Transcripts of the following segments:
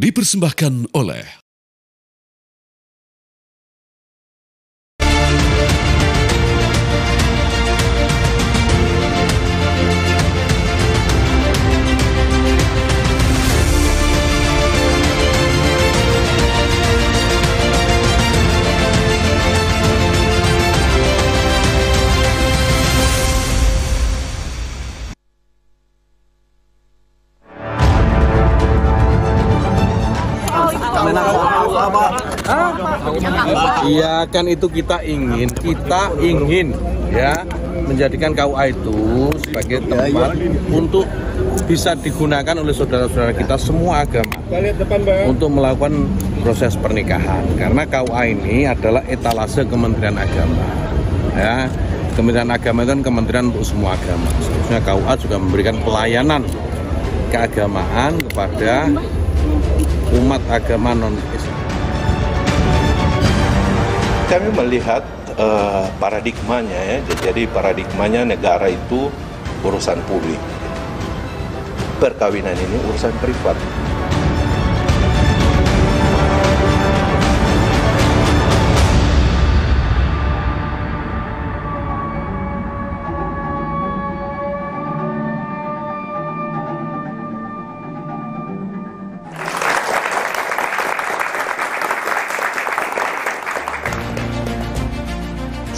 dipersembahkan oleh Iya kan itu kita ingin ya menjadikan KUA itu sebagai tempat untuk bisa digunakan oleh saudara-saudara kita semua agama untuk melakukan proses pernikahan, karena KUA ini adalah etalase Kementerian Agama ya. Kementerian Agama itu kan kementerian untuk semua agama. Seharusnya KUA juga memberikan pelayanan keagamaan kepada umat agama non-Islam. Kami melihat paradigmanya ya, jadi paradigmanya negara itu urusan publik, perkawinan ini urusan privat.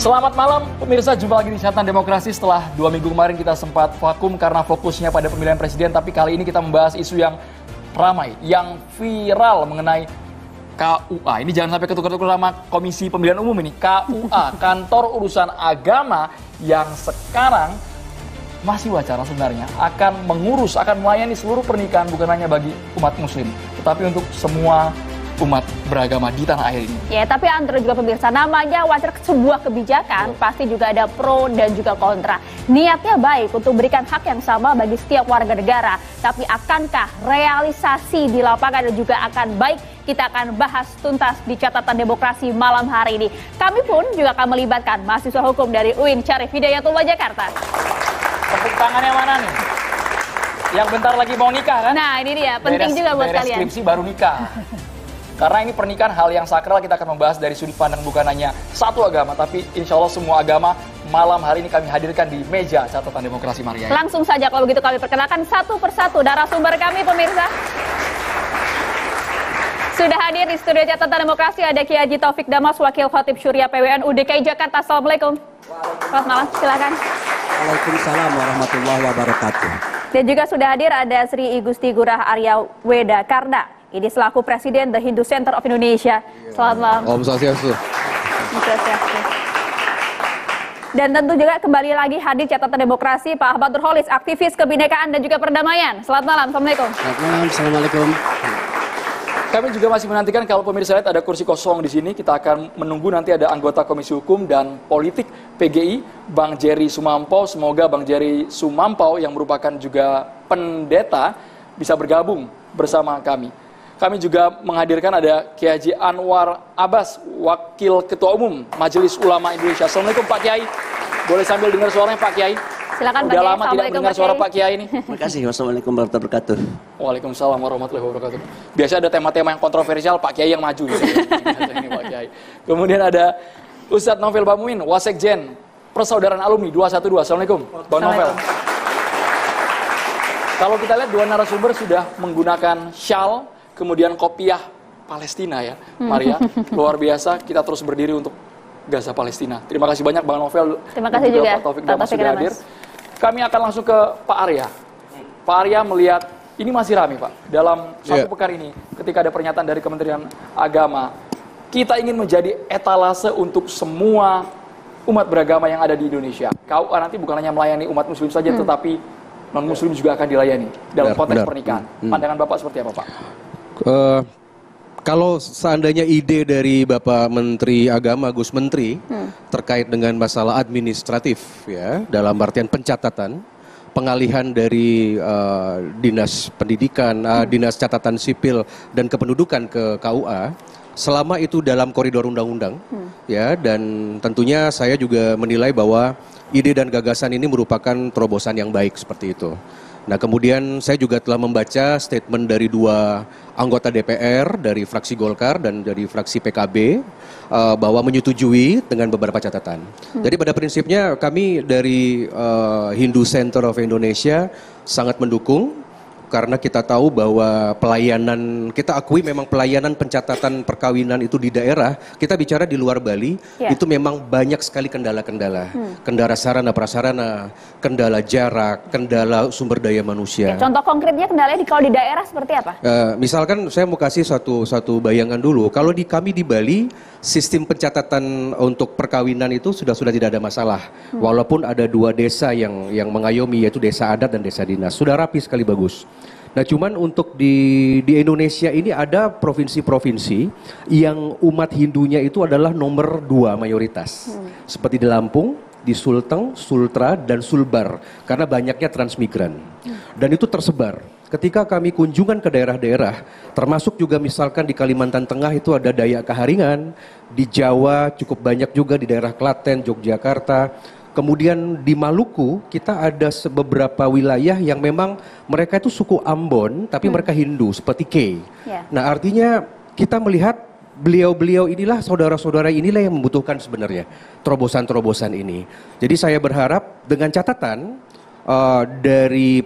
Selamat malam pemirsa, jumpa lagi di Catatan Demokrasi. Setelah 2 minggu kemarin kita sempat vakum karena fokusnya pada pemilihan presiden, tapi kali ini kita membahas isu yang ramai, yang viral mengenai KUA. Ini jangan sampai ketukar-tukar sama Komisi Pemilihan Umum ini. KUA, Kantor Urusan Agama, yang sekarang masih wacana sebenarnya akan mengurus, akan melayani seluruh pernikahan, bukan hanya bagi umat muslim, tetapi untuk semua umat beragama di tanah air ini. Ya, tapi antara juga pemirsa, namanya wacana sebuah kebijakan, pasti juga ada pro dan juga kontra. Niatnya baik untuk berikan hak yang sama bagi setiap warga negara, tapi akankah realisasi di lapangan dan juga akan baik? Kita akan bahas tuntas di Catatan Demokrasi malam hari ini. Kami pun juga akan melibatkan mahasiswa hukum dari UIN Syarif Hidayatullah Jakarta. Tepuk tangannya mana nih? Yang bentar lagi mau nikah kan? Nah, ini dia, penting juga buat kalian. Skripsi baru nikah. Karena ini pernikahan hal yang sakral, kita akan membahas dari sudut pandang bukan hanya satu agama, tapi insya Allah semua agama. Malam hari ini kami hadirkan di meja Catatan Demokrasi Maria. Langsung saja kalau begitu kami perkenalkan satu persatu narasumber kami pemirsa. Sudah hadir di studio Catatan Demokrasi ada Kiai Haji Taufik Damas, Wakil Khatib Syuriah PWNU DKI Jakarta. Assalamualaikum. Selamat malam, silakan. Waalaikumsalam warahmatullahi wabarakatuh. Dan juga sudah hadir ada Sri Igusti Ngurah Arya Weda Karna. Ini selaku Presiden The Hindu Center of Indonesia. Selamat malam. Om Swastiastu. Dan tentu juga kembali lagi hadir Catatan Demokrasi Pak Ahmad Nurholis, aktivis kebinekaan dan juga perdamaian. Selamat malam. Assalamualaikum. Selamat malam. Assalamualaikum. Kami juga masih menantikan, kalau pemirsa lihat ada kursi kosong di sini, kita akan menunggu nanti ada anggota Komisi Hukum dan Politik PGI, Bang Jerry Sumampau. Semoga Bang Jerry Sumampau yang merupakan juga pendeta bisa bergabung bersama kami. Kami juga menghadirkan ada Kiai Haji Anwar Abbas, Wakil Ketua Umum Majelis Ulama Indonesia. Assalamualaikum Pak Kiai. Boleh sambil dengar suaranya Pak Kiai? Silakan Pak Kiai. Udah lama tidak mendengar suara Pak Kiai ini. Terima kasih. Wassalamualaikum warahmatullahi wabarakatuh. Waalaikumsalam warahmatullahi wabarakatuh. Biasa ada tema-tema yang kontroversial, Pak Kiai yang maju. Ini Pak Kiai. Kemudian ada Ustadz Novel Bamuin, Wasekjen Persaudaraan Alumni 212. Assalamualaikum Bang Novel. Kalau kita lihat dua narasumber sudah menggunakan shawl, kemudian kopiah Palestina ya, Maria. Luar biasa, kita terus berdiri untuk Gaza Palestina. Terima kasih banyak Bang Novel. Terima kasih juga Pak Taufik Damas sudah hadir. Kami akan langsung ke Pak Arya. Pak Arya melihat ini masih ramai Pak. Dalam satu pekan ini, ketika ada pernyataan dari Kementerian Agama, kita ingin menjadi etalase untuk semua umat beragama yang ada di Indonesia. KUA nanti bukan hanya melayani umat muslim saja, tetapi non-muslim juga akan dilayani dalam konteks pernikahan. Pandangan Bapak seperti apa Pak? Kalau seandainya ide dari Bapak Menteri Agama, Gus Menteri, terkait dengan masalah administratif, ya, dalam artian pencatatan, pengalihan dari dinas pendidikan, dinas catatan sipil dan kependudukan ke KUA, selama itu dalam koridor undang-undang, ya, dan tentunya saya juga menilai bahwa ide dan gagasan ini merupakan terobosan yang baik seperti itu. Nah, kemudian saya juga telah membaca statement dari dua anggota DPR dari fraksi Golkar dan dari fraksi PKB bahwa menyetujui dengan beberapa catatan. Jadi pada prinsipnya kami dari Hindu Center of Indonesia sangat mendukung, karena kita tahu bahwa pelayanan, kita akui memang pelayanan pencatatan perkawinan itu di daerah, kita bicara di luar Bali, itu memang banyak sekali kendala-kendala. Kendala sarana prasarana, kendala jarak, kendala sumber daya manusia. Contoh konkretnya kendalanya kalau di daerah seperti apa? Misalkan saya mau kasih satu bayangan dulu. Kalau kami di Bali, sistem pencatatan untuk perkawinan itu sudah tidak ada masalah. Walaupun ada dua desa yang mengayomi, yaitu desa adat dan desa dinas. Sudah rapi sekali, bagus. Nah, cuman untuk di Indonesia ini ada provinsi-provinsi yang umat Hindunya itu adalah nomor 2 mayoritas. Seperti di Lampung, di Sulteng, Sultra, dan Sulbar. Karena banyaknya transmigran. Dan itu tersebar. Ketika kami kunjungan ke daerah-daerah, termasuk juga misalkan di Kalimantan Tengah itu ada Dayak Kaharingan, di Jawa cukup banyak juga di daerah Klaten, Yogyakarta. Kemudian di Maluku kita ada beberapa wilayah yang memang mereka itu suku Ambon tapi mereka Hindu seperti K. Nah, artinya kita melihat beliau-beliau inilah, saudara-saudara inilah yang membutuhkan sebenarnya terobosan-terobosan ini. Jadi saya berharap dengan catatan dari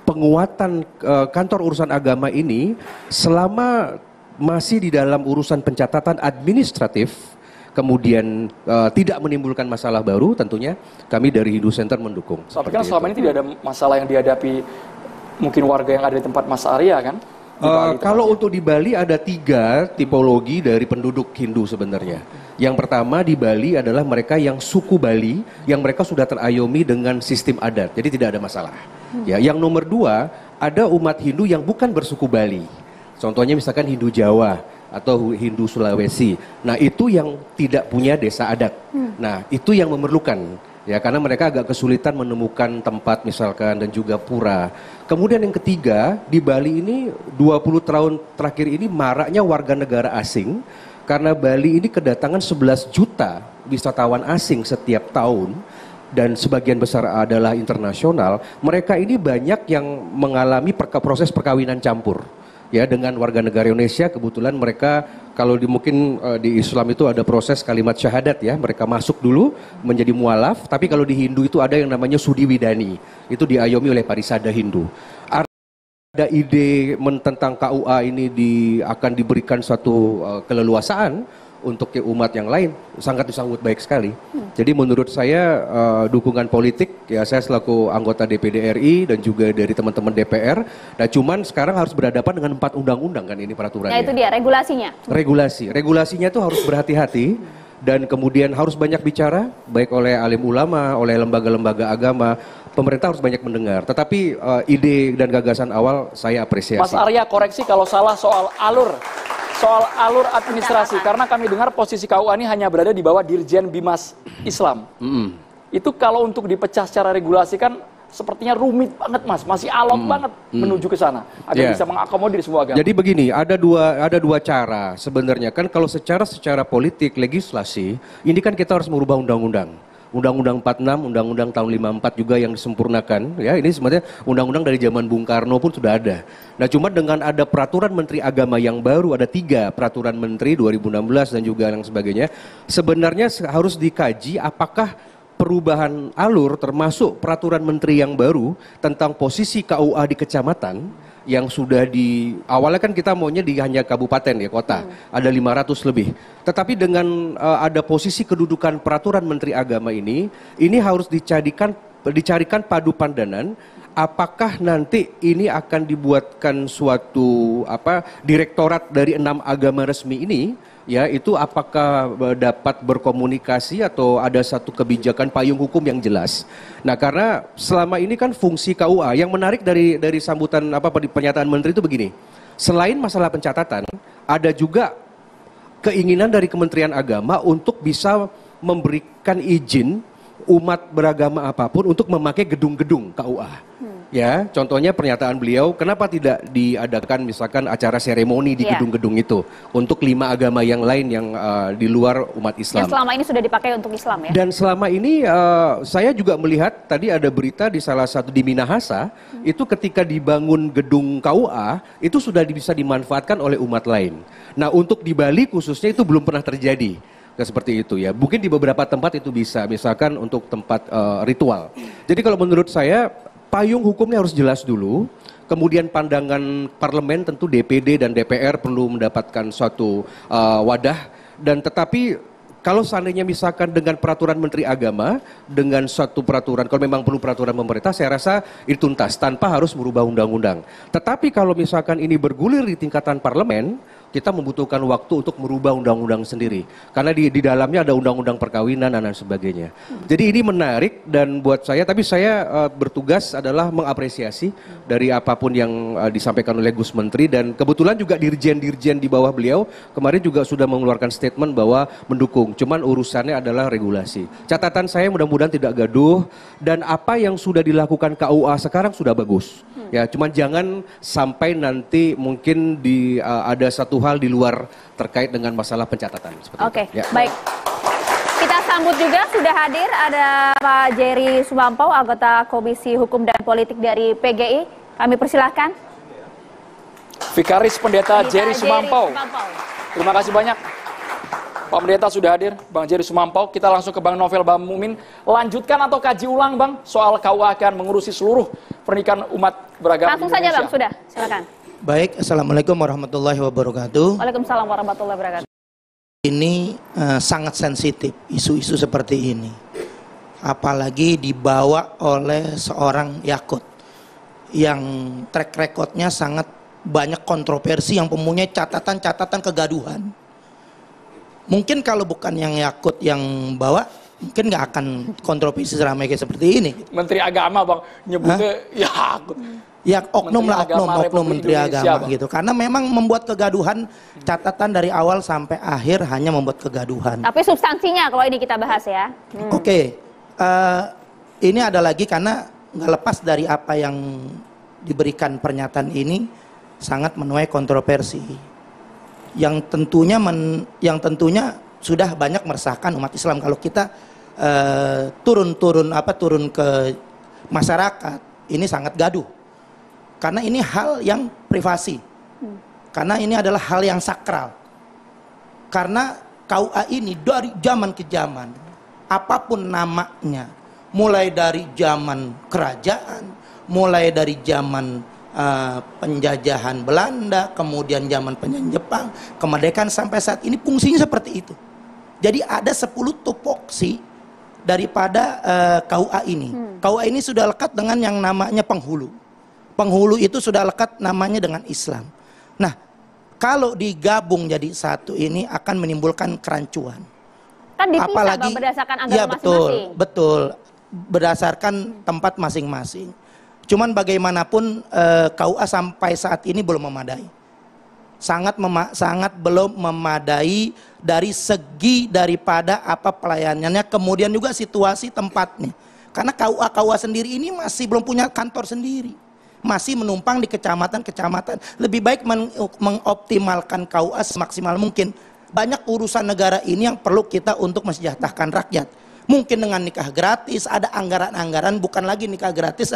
penguatan kantor urusan agama ini selama masih di dalam urusan pencatatan administratif, kemudian tidak menimbulkan masalah baru, tentunya kami dari Hindu Center mendukung. Tapi kan selama ini tidak ada masalah yang dihadapi mungkin warga yang ada di tempat Mas Arya kan? Kalau untuk di Bali ada 3 tipologi dari penduduk Hindu sebenarnya. Yang pertama di Bali adalah mereka yang suku Bali, yang mereka sudah terayomi dengan sistem adat, jadi tidak ada masalah. Ya, yang nomor 2 ada umat Hindu yang bukan bersuku Bali. Contohnya misalkan Hindu Jawa atau Hindu Sulawesi. Nah, itu yang tidak punya desa adat. Nah, itu yang memerlukan. Ya, karena mereka agak kesulitan menemukan tempat misalkan dan juga pura. Kemudian yang ketiga, di Bali ini 20 tahun terakhir ini maraknya warga negara asing. Karena Bali ini kedatangan 11 juta wisatawan asing setiap tahun. Dan sebagian besar adalah internasional. Mereka ini banyak yang mengalami proses perkawinan campur. Ya, dengan warga negara Indonesia. Kebetulan mereka kalau mungkin di Islam itu ada proses kalimat syahadat ya, mereka masuk dulu menjadi mualaf, tapi kalau di Hindu itu ada yang namanya sudi widani, itu diayomi oleh parisada Hindu. Ada ide tentang KUA ini akan diberikan suatu keleluasaan untuk umat yang lain, sangat disambut baik sekali. Jadi menurut saya dukungan politik, ya saya selaku anggota DPD RI dan juga dari teman-teman DPR, nah cuman sekarang harus berhadapan dengan 4 undang-undang kan ini peraturannya. Nah itu dia regulasinya. Regulasinya itu harus berhati-hati dan kemudian harus banyak bicara, baik oleh alim ulama, oleh lembaga-lembaga agama. Pemerintah harus banyak mendengar, tetapi ide dan gagasan awal saya apresiasi. Mas Arya, koreksi kalau salah soal alur administrasi, karena kami dengar posisi KUA ini hanya berada di bawah Dirjen Bimas Islam. Itu kalau untuk dipecah secara regulasi kan sepertinya rumit banget Mas, masih alot banget menuju ke sana agar bisa mengakomodir semua agama. Jadi begini, ada dua cara sebenarnya kan, kalau secara politik legislasi ini kan kita harus merubah undang-undang. Undang-Undang 46, Undang-Undang tahun 54 juga yang disempurnakan. Ya, ini sebenarnya undang-undang dari zaman Bung Karno pun sudah ada. Nah, cuma dengan ada peraturan Menteri Agama yang baru, ada 3 peraturan Menteri 2016 dan juga yang sebagainya. Sebenarnya harus dikaji apakah perubahan alur termasuk peraturan Menteri yang baru tentang posisi KUA di kecamatan yang sudah awalnya kan kita maunya hanya kabupaten ya, kota, ada 500 lebih. Tetapi dengan ada posisi kedudukan peraturan Menteri Agama ini harus dicarikan padu pandanan, apakah nanti ini akan dibuatkan suatu direktorat dari 6 agama resmi ini, ya itu apakah dapat berkomunikasi atau ada satu kebijakan payung hukum yang jelas. Nah, karena selama ini kan fungsi KUA yang menarik dari sambutan pernyataan Menteri itu begini. Selain masalah pencatatan, ada juga keinginan dari Kementerian Agama untuk bisa memberikan izin umat beragama apapun untuk memakai gedung-gedung KUA. ya, contohnya pernyataan beliau, kenapa tidak diadakan misalkan acara seremoni di Iya. gedung-gedung itu untuk 5 agama yang lain yang di luar umat Islam. Yang selama ini sudah dipakai untuk Islam ya? Dan selama ini saya juga melihat tadi ada berita di salah satu di Minahasa, itu ketika dibangun gedung KUA, itu sudah bisa dimanfaatkan oleh umat lain. Nah, untuk di Bali khususnya itu belum pernah terjadi. Seperti itu ya. Mungkin di beberapa tempat itu bisa, misalkan untuk tempat ritual. Jadi kalau menurut saya payung hukumnya harus jelas dulu. Kemudian pandangan parlemen tentu DPD dan DPR perlu mendapatkan suatu wadah. Dan tetapi kalau seandainya misalkan dengan peraturan Menteri Agama, dengan suatu peraturan, kalau memang perlu peraturan pemerintah, saya rasa itu tuntas tanpa harus merubah undang-undang. Tetapi kalau misalkan ini bergulir di tingkatan parlemen, kita membutuhkan waktu untuk merubah undang-undang sendiri. Karena di dalamnya ada undang-undang perkawinan dan sebagainya. Jadi ini menarik dan buat saya, tapi saya bertugas adalah mengapresiasi dari apapun yang disampaikan oleh Gus Menteri. Dan kebetulan juga dirjen-dirjen di bawah beliau kemarin juga sudah mengeluarkan statement bahwa mendukung. Cuman urusannya adalah regulasi. Catatan saya mudah-mudahan tidak gaduh dan apa yang sudah dilakukan KUA sekarang sudah bagus. Ya, cuman jangan sampai nanti mungkin ada satu hal di luar terkait dengan masalah pencatatan. Oke, Ya. baik. Kita sambut juga sudah hadir ada Pak Jerry Sumampau, anggota Komisi Hukum dan Politik dari PGI. Kami persilahkan. Vikaris Pendeta Jerry Sumampau. Terima kasih banyak. Pak Pendeta sudah hadir, Bang Jerry Sumampau. Kita langsung ke Bang Novel Bamumin. Lanjutkan atau kaji ulang, Bang, soal KUA akan mengurusi seluruh pernikahan umat beragama Langsung di saja Indonesia. Bang, sudah. Silakan. Baik, Assalamualaikum warahmatullahi wabarakatuh. Waalaikumsalam warahmatullahi wabarakatuh. Ini sangat sensitif, isu-isu seperti ini. Apalagi dibawa oleh seorang Yakut yang track recordnya sangat banyak kontroversi, yang mempunyai catatan-catatan kegaduhan. Mungkin kalau bukan yang Yakut yang bawa, mungkin nggak akan kontroversi seramai kayak seperti ini. Menteri Agama, Bang, nyebutnya Yakut. Ya oknum Menteri lah, Agama oknum Republik Menteri Indonesia, Agama Bang. gitu. Karena memang membuat kegaduhan, catatan dari awal sampai akhir hanya membuat kegaduhan. Tapi substansinya kalau ini kita bahas ya. Oke, ini ada lagi karena nggak lepas dari apa yang diberikan pernyataan ini sangat menuai kontroversi. Yang tentunya sudah banyak meresahkan umat Islam. Kalau kita turun ke masyarakat, ini sangat gaduh. Karena ini hal yang privasi. Karena ini adalah hal yang sakral. Karena KUA ini dari zaman ke zaman, apapun namanya, mulai dari zaman kerajaan, mulai dari zaman penjajahan Belanda, kemudian zaman penjajahan Jepang, kemerdekaan sampai saat ini fungsinya seperti itu. Jadi ada 10 tupoksi daripada KUA ini. KUA ini sudah lekat dengan yang namanya penghulu. Penghulu itu sudah lekat namanya dengan Islam. Nah, kalau digabung jadi satu ini akan menimbulkan kerancuan. Kan dipisah Apalagi Bang, berdasarkan agama ya masing-masing. betul, berdasarkan tempat masing-masing. Cuman bagaimanapun KUA sampai saat ini belum memadai. Sangat belum memadai dari segi daripada apa pelayanannya, kemudian juga situasi tempatnya. Karena KUA sendiri ini masih belum punya kantor sendiri. Masih menumpang di kecamatan-kecamatan. Lebih baik mengoptimalkan KUA semaksimal mungkin. Banyak urusan negara ini yang perlu kita untuk mensejahterakan rakyat. Mungkin dengan nikah gratis, ada anggaran-anggaran, bukan lagi nikah gratis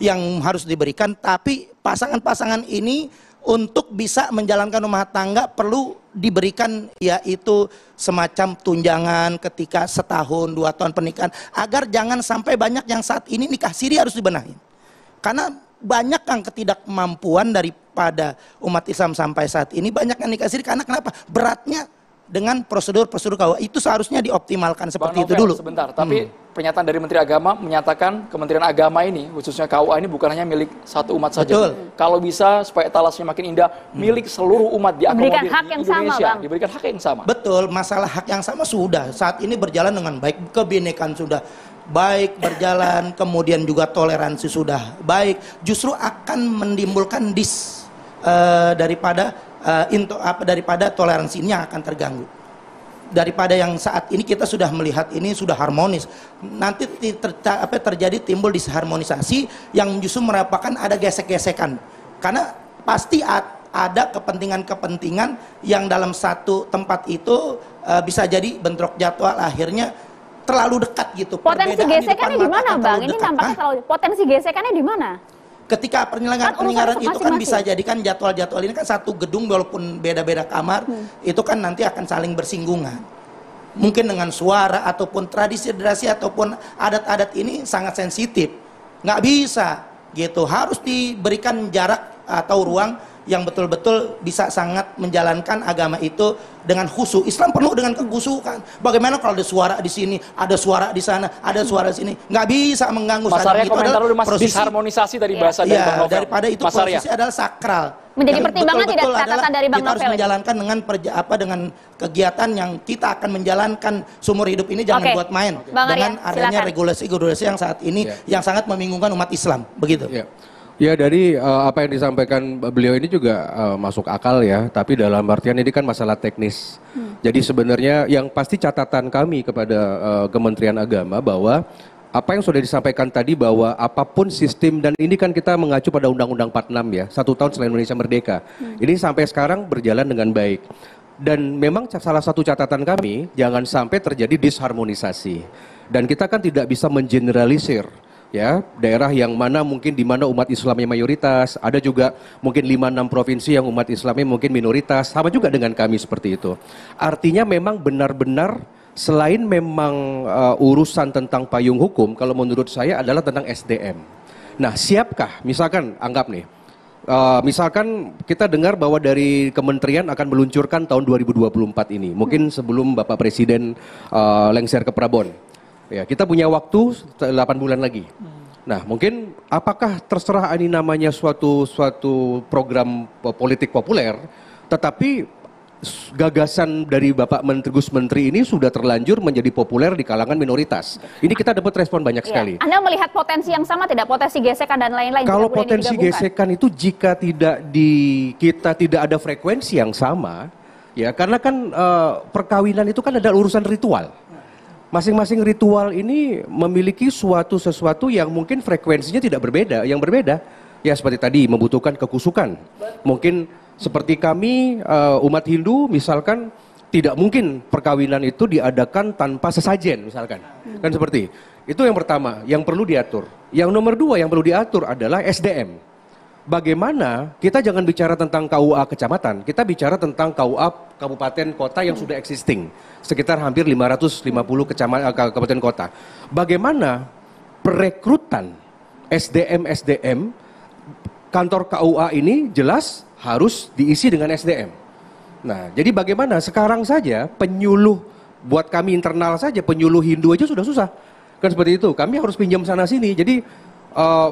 yang harus diberikan, tapi pasangan-pasangan ini untuk bisa menjalankan rumah tangga perlu diberikan yaitu semacam tunjangan ketika 1 tahun, 2 tahun pernikahan, agar jangan sampai banyak yang saat ini nikah siri harus dibenahi. Karena banyak yang ketidakmampuan daripada umat Islam sampai saat ini, banyak yang nikah siri. Karena kenapa? Beratnya dengan prosedur-prosedur KUA itu seharusnya dioptimalkan seperti Bang itu Novel, dulu. Sebentar, tapi pernyataan dari Menteri Agama menyatakan Kementerian Agama ini, khususnya KUA ini bukan hanya milik satu umat saja. Betul. Kalau bisa supaya etalasnya makin indah, milik seluruh umat diakomodir Diberikan hak di yang sama, Indonesia. Bang. Diberikan hak yang sama. Betul, masalah hak yang sama sudah saat ini berjalan dengan baik, kebinekaan sudah baik berjalan, kemudian juga toleransi sudah baik. Justru akan menimbulkan daripada toleransi ini yang akan terganggu. daripada yang saat ini kita sudah melihat ini sudah harmonis. Nanti terjadi timbul disharmonisasi yang justru merupakan ada gesek-gesekan. Karena pasti ada kepentingan-kepentingan yang dalam satu tempat itu bisa jadi bentrok jadwal akhirnya terlalu dekat gitu. Potensi gesekannya di mana, Bang? Ini nampaknya terlalu potensi gesekannya di mana? Ketika penyelenggaraan itu kan bisa jadikan jadwal-jadwal ini kan satu gedung walaupun beda-beda kamar, itu kan nanti akan saling bersinggungan. Mungkin dengan suara ataupun tradisi-tradisi ataupun adat-adat ini sangat sensitif. Nggak bisa gitu, harus diberikan jarak atau ruang yang betul-betul bisa sangat menjalankan agama itu dengan khusyuk. Islam penuh dengan kekhusyukan. Bagaimana kalau ada suara di sini, ada suara di sana, ada suara di sini, nggak bisa mengganggu. Mas Arya komentar dulu Mas, disharmonisasi dari bahasa dari Bang Novel. Daripada itu prosesi adalah sakral. Menjadi pertimbangan tidak catatan dari Bang Novel. Kita harus menjalankan dengan kegiatan yang kita akan menjalankan seumur hidup ini, jangan buat main. Dengan adanya regulasi-regulasi yang saat ini yang sangat membingungkan umat Islam, begitu. Ya, dari apa yang disampaikan beliau ini juga masuk akal ya, tapi dalam artian ini kan masalah teknis. Jadi sebenarnya yang pasti catatan kami kepada Kementerian Agama bahwa apa yang sudah disampaikan tadi bahwa apapun sistem, dan ini kan kita mengacu pada Undang-Undang 46 ya, 1 tahun setelah Indonesia merdeka. Ini sampai sekarang berjalan dengan baik. Dan memang salah satu catatan kami, jangan sampai terjadi disharmonisasi. Dan kita kan tidak bisa mengeneralisir. Ya, daerah yang mana mungkin di mana umat Islamnya mayoritas, ada juga mungkin 5-6 provinsi yang umat Islamnya mungkin minoritas, sama juga dengan kami seperti itu. Artinya memang benar-benar selain memang urusan tentang payung hukum, kalau menurut saya adalah tentang SDM. Nah, siapkah, misalkan anggap nih, misalkan kita dengar bahwa dari kementerian akan meluncurkan tahun 2024 ini, mungkin sebelum Bapak Presiden lengser ke Prabon. Ya, kita punya waktu 8 bulan lagi. Nah, mungkin apakah terserah ini namanya suatu program politik populer, tetapi gagasan dari Bapak Gus Menteri ini sudah terlanjur menjadi populer di kalangan minoritas. Ini kita dapat respon banyak sekali. Anda melihat potensi yang sama tidak? Potensi gesekan dan lain-lain? Kalau potensi gesekan itu jika kita tidak ada frekuensi yang sama, ya karena kan perkawinan itu kan ada urusan ritual. Masing-masing ritual ini memiliki sesuatu yang mungkin frekuensinya tidak berbeda, yang berbeda. Ya seperti tadi membutuhkan kekhusyukan. Mungkin seperti kami umat Hindu misalkan tidak mungkin perkawinan itu diadakan tanpa sesajen misalkan. Kan seperti itu yang pertama yang perlu diatur. Yang nomor 2 yang perlu diatur adalah SDM. Bagaimana kita jangan bicara tentang KUA kecamatan, kita bicara tentang KUA kabupaten kota yang sudah existing, sekitar hampir 550 kabupaten kota. Bagaimana perekrutan SDM kantor KUA ini jelas harus diisi dengan SDM. Nah, jadi bagaimana sekarang saja penyuluh buat kami internal saja, penyuluh Hindu aja sudah susah. Kan seperti itu, kami harus pinjam sana sini. Jadi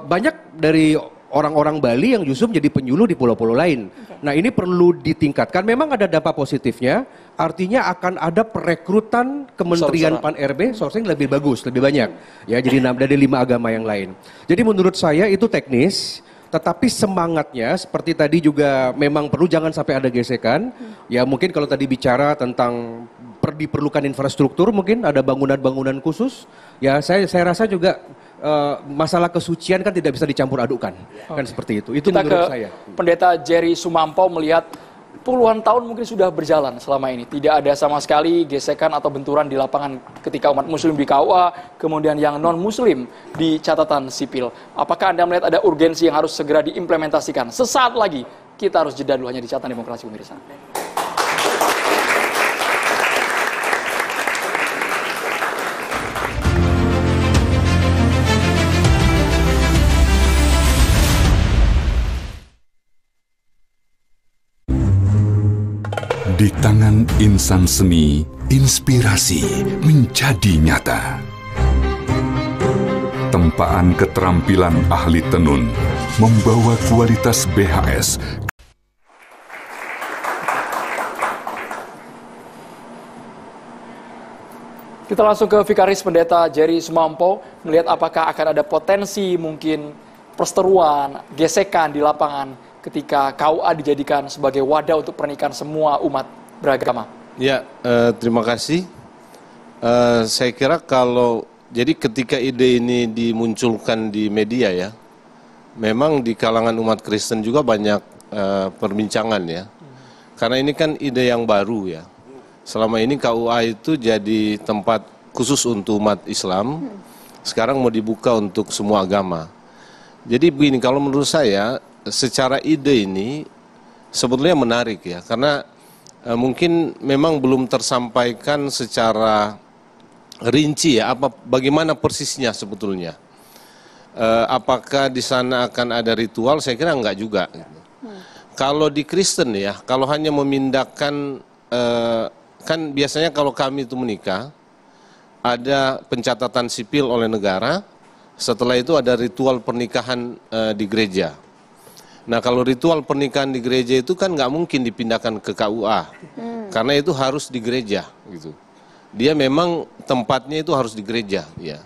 banyak dari orang-orang Bali yang justru menjadi penyuluh di pulau-pulau lain. Nah, ini perlu ditingkatkan. Memang ada dampak positifnya, artinya akan ada perekrutan Kementerian Pan-RB sourcing lebih bagus, lebih banyak. Ya, jadi dari 5 agama yang lain. Jadi menurut saya itu teknis, tetapi semangatnya seperti tadi juga memang perlu jangan sampai ada gesekan. Ya, mungkin kalau tadi bicara tentang diperlukan infrastruktur, mungkin ada bangunan-bangunan khusus. Ya, saya rasa juga masalah kesucian kan tidak bisa dicampur adukan, kan seperti itu. Itu kita menurut saya. Pendeta Jerry Sumampau melihat puluhan tahun mungkin sudah berjalan selama ini, tidak ada sama sekali gesekan atau benturan di lapangan ketika umat Muslim di KUA, kemudian yang non Muslim di catatan sipil. Apakah Anda melihat ada urgensi yang harus segera diimplementasikan? Sesaat lagi kita harus jeda dulu hanya di Catatan Demokrasi, pemirsa. Di tangan insan seni, inspirasi menjadi nyata. Tempaan keterampilan ahli tenun membawa kualitas BHS. Kita langsung ke Vikaris Pendeta Jerry Sumampau, melihat apakah akan ada potensi mungkin perseteruan, gesekan di lapangan ketika KUA dijadikan sebagai wadah untuk pernikahan semua umat beragama. Ya, terima kasih. Saya kira jadi ketika ide ini dimunculkan di media ya, memang di kalangan umat Kristen juga banyak perbincangan ya. Karena ini kan ide yang baru ya. Selama ini KUA itu jadi tempat khusus untuk umat Islam, sekarang mau dibuka untuk semua agama. Jadi begini, kalau menurut saya secara ide ini sebetulnya menarik ya, karena mungkin memang belum tersampaikan secara rinci ya, bagaimana persisnya sebetulnya. Apakah di sana akan ada ritual? Saya kira enggak juga. Kalau di Kristen ya, kalau hanya memindahkan, kan biasanya kalau kami itu menikah, ada pencatatan sipil oleh negara, setelah itu ada ritual pernikahan di gereja. Nah kalau ritual pernikahan di gereja itu kan nggak mungkin dipindahkan ke KUA, karena itu harus di gereja gitu. Dia memang tempatnya itu harus di gereja ya.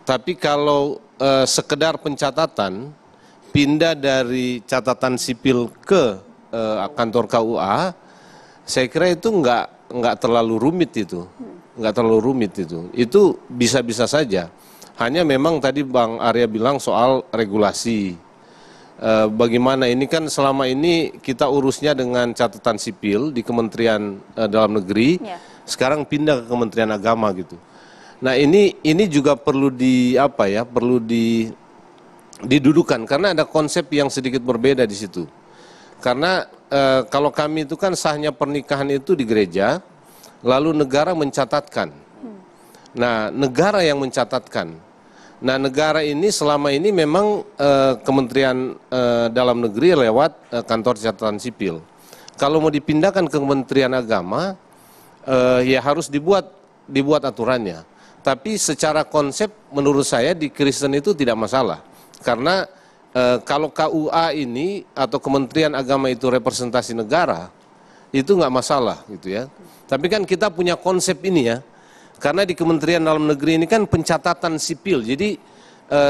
Tapi kalau sekedar pencatatan, pindah dari catatan sipil ke kantor KUA, saya kira itu nggak terlalu rumit itu, nggak terlalu rumit itu. Itu bisa-bisa saja. Hanya memang tadi Bang Arya bilang soal regulasi. Bagaimana ini kan selama ini kita urusnya dengan catatan sipil di Kementerian Dalam Negeri, sekarang pindah ke Kementerian Agama gitu. Nah ini juga perlu didudukan karena ada konsep yang sedikit berbeda di situ. Karena kalau kami itu kan sahnya pernikahan itu di gereja, lalu negara mencatatkan. Nah negara yang mencatatkan. Nah negara ini selama ini memang Kementerian Dalam Negeri lewat kantor catatan sipil. Kalau mau dipindahkan ke Kementerian Agama, ya harus dibuat aturannya. Tapi secara konsep menurut saya di Kristen itu tidak masalah. Karena kalau KUA ini atau Kementerian Agama itu representasi negara, itu nggak masalah gitu ya. Tapi kan kita punya konsep ini ya. Karena di Kementerian Dalam Negeri ini kan pencatatan sipil, jadi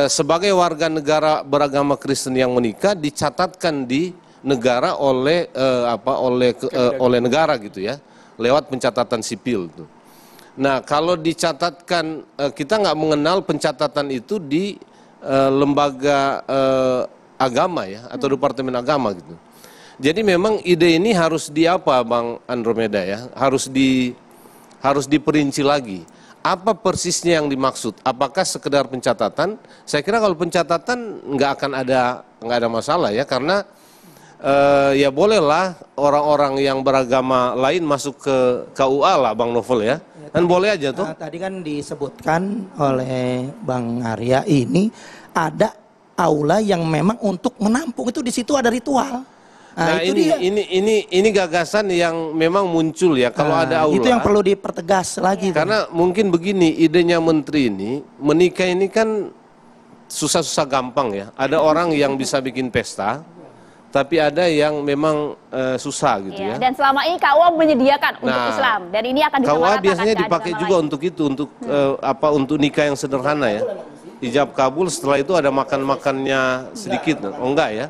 sebagai warga negara beragama Kristen yang menikah dicatatkan di negara oleh negara gitu ya, lewat pencatatan sipil. Nah kalau dicatatkan, kita nggak mengenal pencatatan itu di lembaga agama ya atau Departemen Agama gitu. Jadi memang ide ini harus Bang Andromeda ya, harus diperinci lagi. Apa persisnya yang dimaksud? Apakah sekedar pencatatan? Saya kira kalau pencatatan nggak ada masalah ya, karena ya bolehlah orang-orang yang beragama lain masuk ke KUA lah, Bang Novel ya. Kan boleh aja tuh. Tadi kan disebutkan oleh Bang Arya ini ada aula yang memang untuk menampung, itu di situ ada ritual. Nah ini gagasan yang memang muncul ya kalau ada aula. Itu yang perlu dipertegas lagi. Karena mungkin begini, idenya menteri ini, menikah ini kan susah-susah gampang ya. Ada orang yang bisa bikin pesta, tapi ada yang memang susah gitu ya. Dan selama ini KUA menyediakan untuk Islam, dan ini akan KUA biasanya dipakai juga untuk itu, untuk nikah yang sederhana ya. Ijab kabul, setelah itu ada makan-makannya sedikit, enggak ya.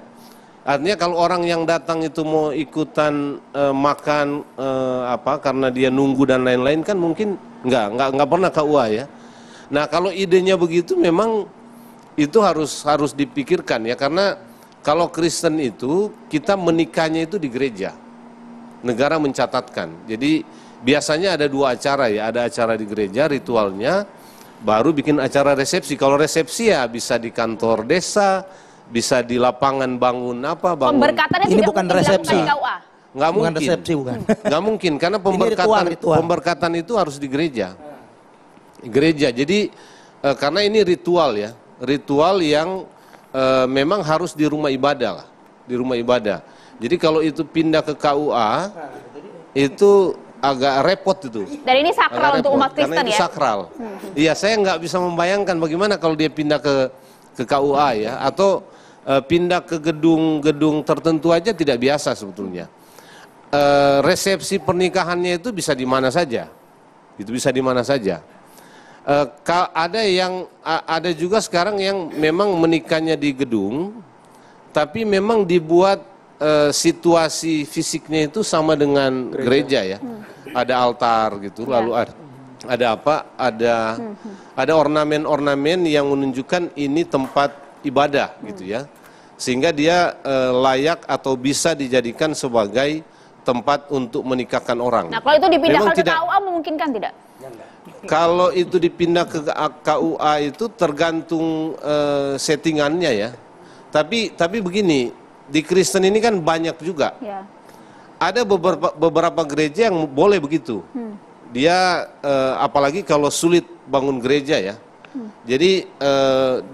Artinya kalau orang yang datang itu mau ikutan makan karena dia nunggu dan lain-lain kan mungkin nggak pernah KUA ya. Nah kalau idenya begitu memang itu harus dipikirkan ya, karena kalau Kristen itu kita menikahnya itu di gereja, negara mencatatkan. Jadi biasanya ada 2 acara ya, ada acara di gereja ritualnya, baru bikin acara resepsi. Kalau resepsi ya bisa di kantor desa, bisa di lapangan bangun. Pemberkatannya ini bukan resepsi. Nggak mungkin. Resepsi bukan. Nggak mungkin karena pemberkatan itu harus di gereja. Jadi karena ini ritual ya, ritual yang memang harus di rumah ibadah lah, di rumah ibadah. Jadi kalau itu pindah ke KUA itu agak repot itu. Dan ini sakral untuk umat Kristen ya. Karena itu sakral. Iya, saya nggak bisa membayangkan bagaimana kalau dia pindah ke KUA ya, atau pindah ke gedung-gedung tertentu aja tidak biasa sebetulnya. Resepsi pernikahannya itu bisa di mana saja, itu bisa di mana saja. Ada juga sekarang yang memang menikahnya di gedung, tapi memang dibuat situasi fisiknya itu sama dengan gereja ya. Ada altar gitu, lalu ada apa? Ada ornamen-ornamen yang menunjukkan ini tempat ibadah gitu ya. Sehingga dia layak atau bisa dijadikan sebagai tempat untuk menikahkan orang. Nah, kalau itu dipindahkan ke KUA memungkinkan tidak? Kalau itu dipindah ke KUA itu tergantung settingannya ya. Tapi begini, di Kristen ini kan banyak juga. Ya. Ada beberapa gereja yang boleh begitu. Dia apalagi kalau sulit bangun gereja ya. Jadi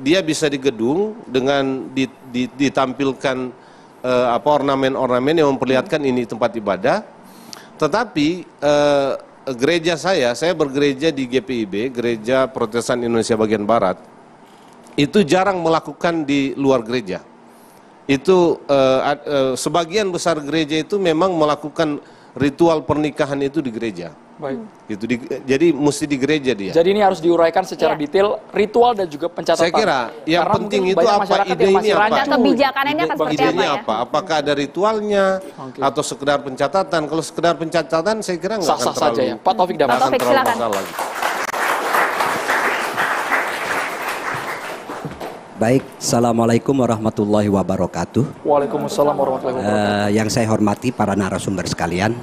dia bisa di gedung dengan ditampilkan ornamen-ornamen yang memperlihatkan ini tempat ibadah. Tetapi gereja saya bergereja di GPIB, Gereja Protestan Indonesia Bagian Barat. Itu jarang melakukan di luar gereja. Itu sebagian besar gereja itu memang melakukan ritual pernikahan itu di gereja. Baik. Gitu, jadi mesti di gereja dia. Jadi ini harus diuraikan secara detail ritual dan juga pencatatan. Saya kira yang karena penting itu apa, ide ini apa? Kebijakan ini akan seperti apa ya? Apakah ada ritualnya atau sekedar pencatatan? Kalau sekedar pencatatan saya kira nggak akan terlalu. Saja ya. Pak Taufik Damas. Pak Taufik silakan. Baik, Assalamualaikum warahmatullahi wabarakatuh. Waalaikumsalam warahmatullahi wabarakatuh. Yang saya hormati para narasumber sekalian,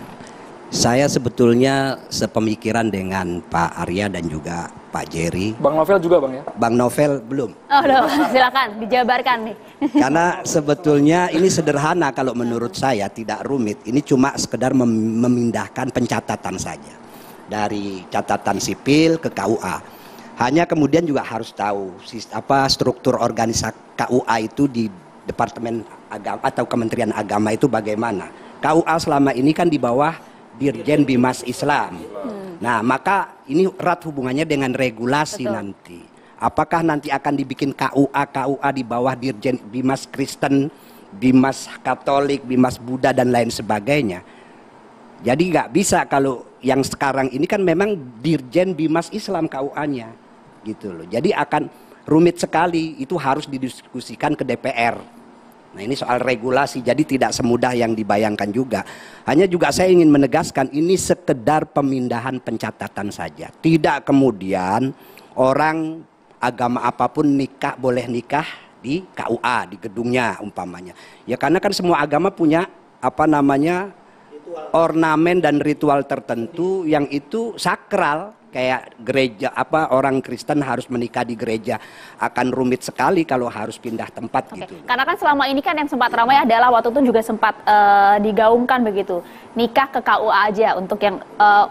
saya sebetulnya sepemikiran dengan Pak Arya dan juga Pak Jerry. Bang Novel juga Bang ya? Bang Novel belum. Oh, silakan dijabarkan nih. Karena sebetulnya ini sederhana kalau menurut saya, tidak rumit. Ini cuma sekedar memindahkan pencatatan saja dari catatan sipil ke KUA. Hanya kemudian juga harus tahu struktur organisasi KUA itu di Departemen Agama atau Kementerian Agama itu bagaimana. KUA selama ini kan di bawah Dirjen Bimas Islam. Nah, maka ini erat hubungannya dengan regulasi. Betul. Nanti. Apakah nanti akan dibikin KUA di bawah Dirjen Bimas Kristen, Bimas Katolik, Bimas Buddha dan lain sebagainya. Jadi nggak bisa kalau yang sekarang ini kan memang Dirjen Bimas Islam KUA-nya. Gitu loh. Jadi akan rumit sekali, itu harus didiskusikan ke DPR. Nah, ini soal regulasi, jadi tidak semudah yang dibayangkan juga. Hanya juga saya ingin menegaskan ini sekedar pemindahan pencatatan saja. Tidak kemudian orang agama apapun boleh nikah di KUA, di gedungnya umpamanya. Ya karena kan semua agama punya ornamen dan ritual tertentu yang itu sakral. Kayak gereja orang Kristen harus menikah di gereja, akan rumit sekali kalau harus pindah tempat. Gitu. Karena kan selama ini kan yang sempat ramai adalah waktu itu juga sempat digaungkan begitu, nikah ke KUA aja untuk yang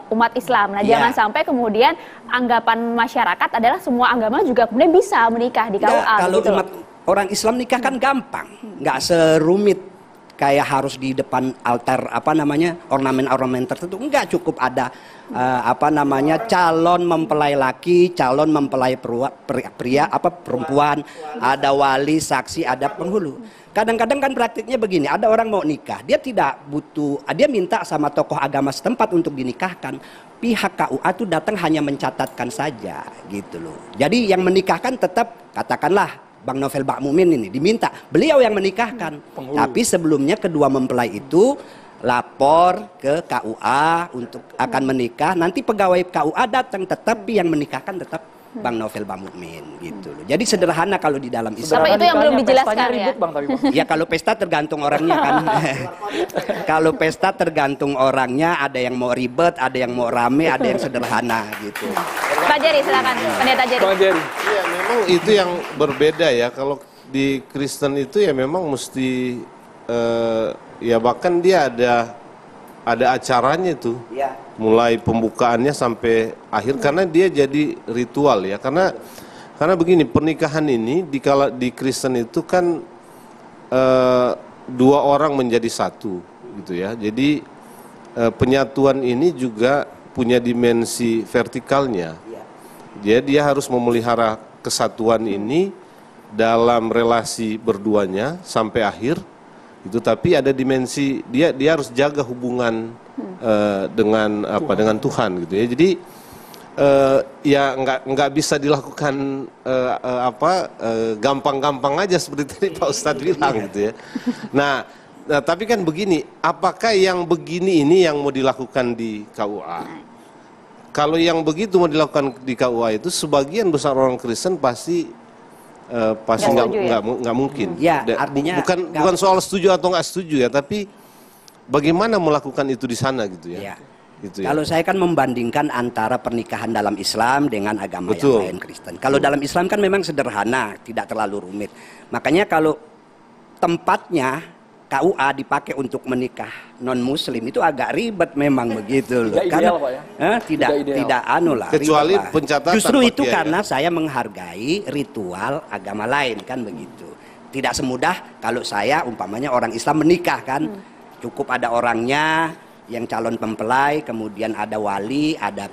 umat Islam. Nah, jangan sampai kemudian anggapan masyarakat adalah semua agama juga kemudian bisa menikah di KUA. Kalau gitu umat orang Islam nikah kan gampang, nggak serumit kayak harus di depan altar ornamen-ornamen tertentu. Enggak, cukup ada calon mempelai laki, calon mempelai perempuan, ada wali, saksi, ada penghulu. Kadang-kadang kan praktiknya begini, ada orang mau nikah, dia tidak butuh, dia minta sama tokoh agama setempat untuk dinikahkan. Pihak KUA itu datang hanya mencatatkan saja gitu loh. Jadi yang menikahkan tetap katakanlah Bang Novel Bakmumin ini diminta, beliau yang menikahkan. Tapi sebelumnya kedua mempelai itu lapor ke KUA untuk akan menikah. Nanti pegawai KUA datang, tetapi yang menikahkan tetap Bang Novel Bakmumin gitu loh. Jadi sederhana kalau di dalam Islam. Tapi itu yang belum dijelaskan ya. Ya kalau pesta tergantung orangnya kan. Kalau pesta tergantung orangnya, ada yang mau ribet, ada yang mau rame, ada yang sederhana gitu. Pak Jerry silakan, Pendeta Jerry. Iya, memang itu yang berbeda ya. Kalau di Kristen itu ya memang mesti ya bahkan dia ada acaranya tuh. Ya. Mulai pembukaannya sampai akhir karena dia jadi ritual ya. Karena begini, pernikahan ini di Kristen itu kan dua orang menjadi satu gitu ya. Jadi penyatuan ini juga punya dimensi vertikalnya. Jadi dia harus memelihara kesatuan ini dalam relasi berduanya sampai akhir. Itu tapi ada dimensi dia harus jaga hubungan dengan Tuhan gitu ya. Jadi ya nggak bisa dilakukan gampang-gampang aja seperti tadi Pak Ustadz bilang gitu ya. Nah, Nah, tapi kan begini, apakah yang begini ini yang mau dilakukan di KUA? Kalau yang begitu mau dilakukan di KUA itu sebagian besar orang Kristen pasti nggak mungkin. Ya, artinya bukan soal setuju atau nggak setuju ya, tapi bagaimana melakukan itu di sana gitu ya. Gitu ya. Kalau saya kan membandingkan antara pernikahan dalam Islam dengan agama yang lain Kristen. Kalau dalam Islam kan memang sederhana, tidak terlalu rumit. Makanya kalau tempatnya KUA dipakai untuk menikah non Muslim itu agak ribet memang begitu loh. Karena tidak anu lah. Kecuali pencatatan. Justru itu karena saya menghargai ritual agama lain kan begitu. Tidak semudah kalau saya umpamanya orang Islam menikah kan, cukup ada orangnya yang calon mempelai, kemudian ada wali, ada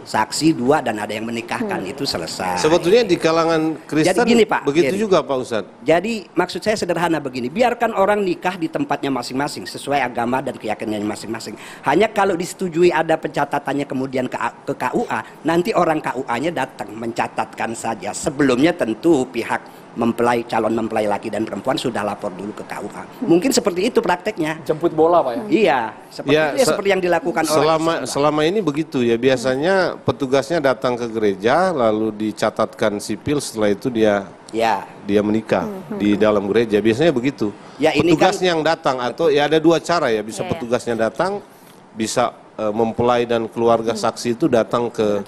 saksi dua dan ada yang menikahkan, itu selesai. Sebetulnya di kalangan Kristen jadi gini, Pak, begitu juga Pak Ustadz. Jadi maksud saya sederhana begini, biarkan orang nikah di tempatnya masing-masing sesuai agama dan keyakinannya masing-masing. Hanya kalau disetujui ada pencatatannya kemudian ke KUA, nanti orang KUA-nya datang mencatatkan saja. Sebelumnya tentu pihak calon mempelai laki dan perempuan sudah lapor dulu ke KUA. Mungkin seperti itu prakteknya. Jemput bola Pak ya? Iya, seperti yang dilakukan selama ini begitu ya. Biasanya petugasnya datang ke gereja lalu dicatatkan sipil, setelah itu dia menikah di dalam gereja. Biasanya begitu. Ya, petugasnya yang datang atau ya ada dua cara ya, bisa petugasnya datang, bisa mempelai dan keluarga saksi itu datang ke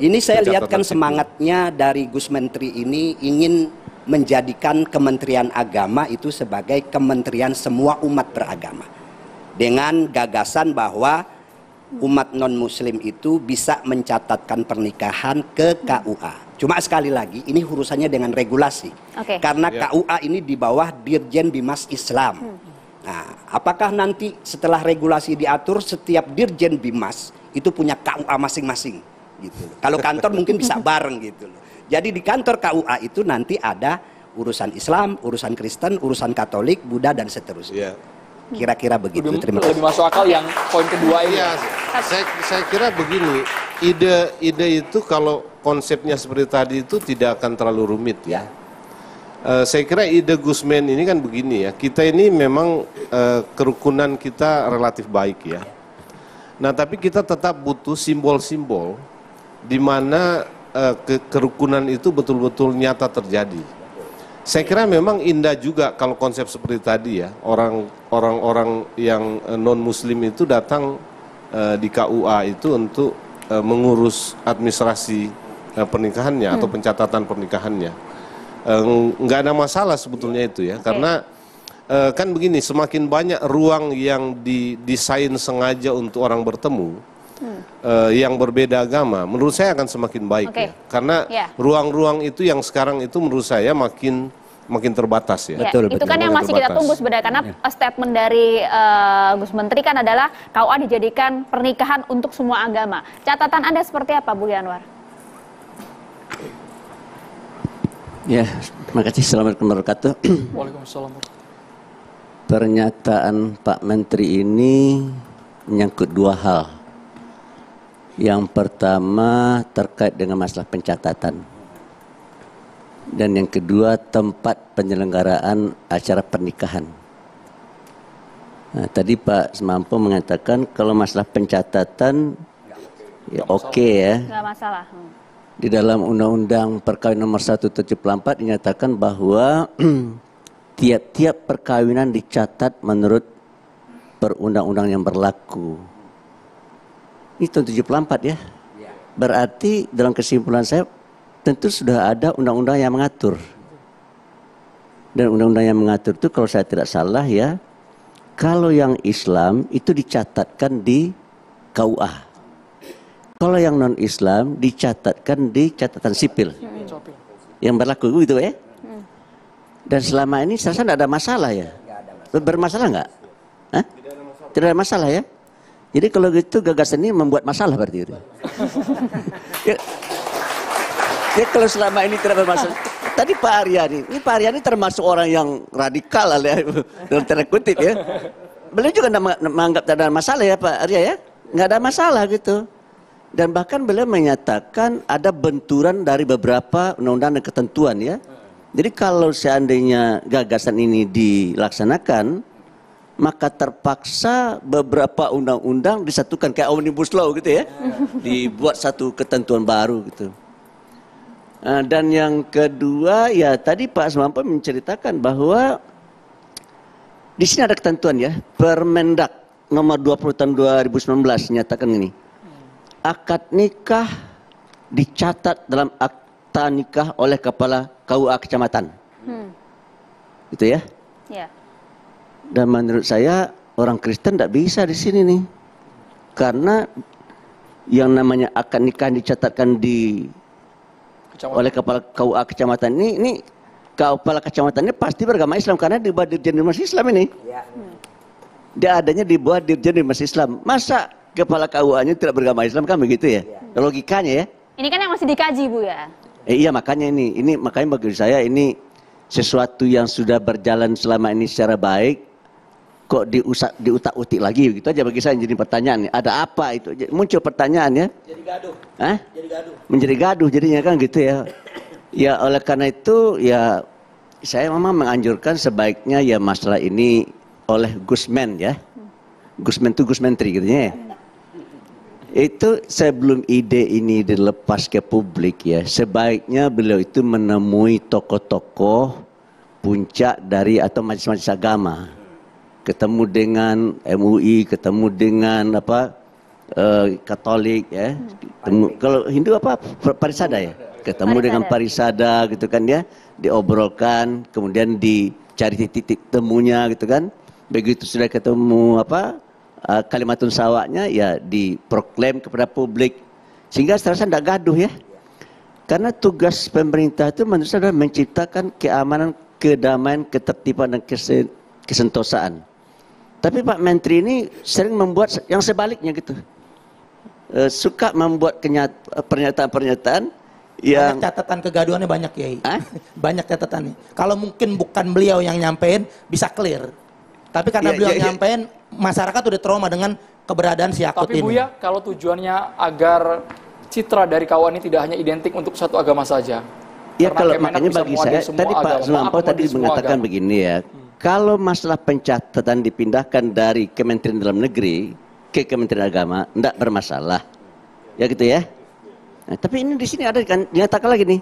ini saya lihatkan semangatnya dari Gus Menteri ini ingin menjadikan Kementerian Agama itu sebagai kementerian semua umat beragama. Dengan gagasan bahwa umat non-muslim itu bisa mencatatkan pernikahan ke KUA. Cuma sekali lagi ini urusannya dengan regulasi. Karena KUA ini di bawah Dirjen Bimas Islam. Nah, apakah nanti setelah regulasi diatur setiap Dirjen Bimas itu punya KUA masing-masing? Gitu. Kalau kantor mungkin bisa bareng gitu loh. Jadi di kantor KUA itu nanti ada urusan Islam, urusan Kristen, urusan Katolik, Buddha dan seterusnya. Kira-kira begitu. Terima kasih. Lebih masuk akal yang poin kedua ini. Saya kira begini, ide itu kalau konsepnya seperti tadi itu tidak akan terlalu rumit ya. Saya kira ide Gusmen ini kan begini ya. Kita ini memang kerukunan kita relatif baik ya. Nah, tapi kita tetap butuh simbol-simbol di mana kerukunan itu betul-betul nyata terjadi. Saya kira memang indah juga kalau konsep seperti tadi ya, orang-orang yang non-muslim itu datang di KUA itu untuk mengurus administrasi pernikahannya atau pencatatan pernikahannya. Nggak ada masalah sebetulnya itu ya, karena kan begini, semakin banyak ruang yang didesain sengaja untuk orang bertemu, yang berbeda agama, menurut saya akan semakin baik ya. Karena ruang-ruang itu yang sekarang itu menurut saya makin terbatas ya. Betul. Itu kan yang masih kita tunggu sebenarnya, karena statement dari Gus Menteri kan adalah KUA dijadikan pernikahan untuk semua agama. Catatan Anda seperti apa, Bu Yanwar? Ya, terima kasih. Assalamualaikum warahmatullahi wabarakatuh. Waalaikumsalam. Pernyataan Pak Menteri ini menyangkut dua hal. Yang pertama terkait dengan masalah pencatatan. Dan yang kedua tempat penyelenggaraan acara pernikahan. Nah, tadi Pak Semampo mengatakan kalau masalah pencatatan ya oke ya. Nggak masalah. Di dalam Undang-Undang Perkawinan Nomor 174 dinyatakan bahwa tiap-tiap perkawinan dicatat menurut perundang-undang yang berlaku. Ini tahun 74 ya. Berarti dalam kesimpulan saya tentu sudah ada undang-undang yang mengatur. Dan undang-undang yang mengatur itu kalau saya tidak salah ya, kalau yang Islam itu dicatatkan di KUA. Kalau yang non-Islam dicatatkan di catatan sipil. Yang berlaku gitu ya. Dan selama ini saya rasa tidak ada masalah ya. Bermasalah nggak? Tidak ada masalah ya. Jadi kalau gitu gagasan ini membuat masalah berarti itu. Ya kalau selama ini tidak bermasalah. Tadi Pak Aryani termasuk orang yang radikal ya, dalam tanda kutip ya. Beliau juga menganggap tidak ada masalah ya Pak Arya ya. Nggak ada masalah gitu. Dan bahkan beliau menyatakan ada benturan dari beberapa undang-undang dan ketentuan ya. Jadi kalau seandainya gagasan ini dilaksanakan, maka terpaksa beberapa undang-undang disatukan kayak Omnibus Law gitu ya. Dibuat satu ketentuan baru gitu. Dan yang kedua ya tadi Pak Asmampa menceritakan bahwa di sini ada ketentuan ya, Permendak nomor 20 tahun 2019 menyatakan ini. Akad nikah dicatat dalam akta nikah oleh kepala KUA kecamatan. Gitu ya. Ya. Dan menurut saya orang Kristen tidak bisa di sini nih. Karena yang namanya akad nikah dicatatkan oleh kepala KUA kecamatan ini kepala kecamatan ini pasti beragama Islam karena di bawah Dirjen Dimas Islam ini. Dia adanya di bawah Dirjen Dimas Islam. Masa kepala KUA-nya tidak beragama Islam kan begitu ya? Logikanya ya. Ini kan yang masih dikaji Bu ya. Iya makanya ini makanya bagi saya ini sesuatu yang sudah berjalan selama ini secara baik kok diutak-utik lagi begitu aja bagi saya jadi pertanyaan. Ada apa itu? Muncul pertanyaan ya. Jadi gaduh. Hah? Jadi gaduh. Menjadi gaduh jadinya kan gitu ya. Ya oleh karena itu ya saya memang menganjurkan sebaiknya ya masalah ini oleh Gusmen ya. Gusmen itu Gus Menteri gitu ya. Itu sebelum ide ini dilepas ke publik ya, sebaiknya beliau itu menemui tokoh-tokoh puncak dari atau majelis-majelis agama. Ketemu dengan MUI, ketemu dengan Katolik ya. Kalau Hindu Parisada ya. Ketemu dengan Parisada gitu kan ya, diobrolkan, kemudian dicari titik temunya gitu kan. Begitu sudah ketemu Kalimatun Sawaknya ya diproklaim kepada publik sehingga seterusnya tidak gaduh ya. Karena tugas pemerintah itu menurut saya adalah menciptakan keamanan, kedamaian, ketertiban dan kesentosaan. Tapi Pak Menteri ini sering membuat yang sebaliknya gitu. Suka membuat pernyataan-pernyataan yang banyak catatan kegaduhannya banyak Kiai. Banyak catatannya. Kalau mungkin bukan beliau yang nyampein bisa clear. Tapi karena beliau nyampein, masyarakat udah trauma dengan keberadaan si Akut ini. Tapi Buya, kalau tujuannya agar citra dari KUA ini tidak hanya identik untuk satu agama saja. Ya kalau makanya bagi saya, tadi Pak Sumampau tadi mengatakan begini ya, kalau masalah pencatatan dipindahkan dari Kementerian Dalam Negeri ke Kementerian Agama, tidak bermasalah. Ya gitu ya. Nah, tapi ini di sini ada kan, dinyatakan lagi nih,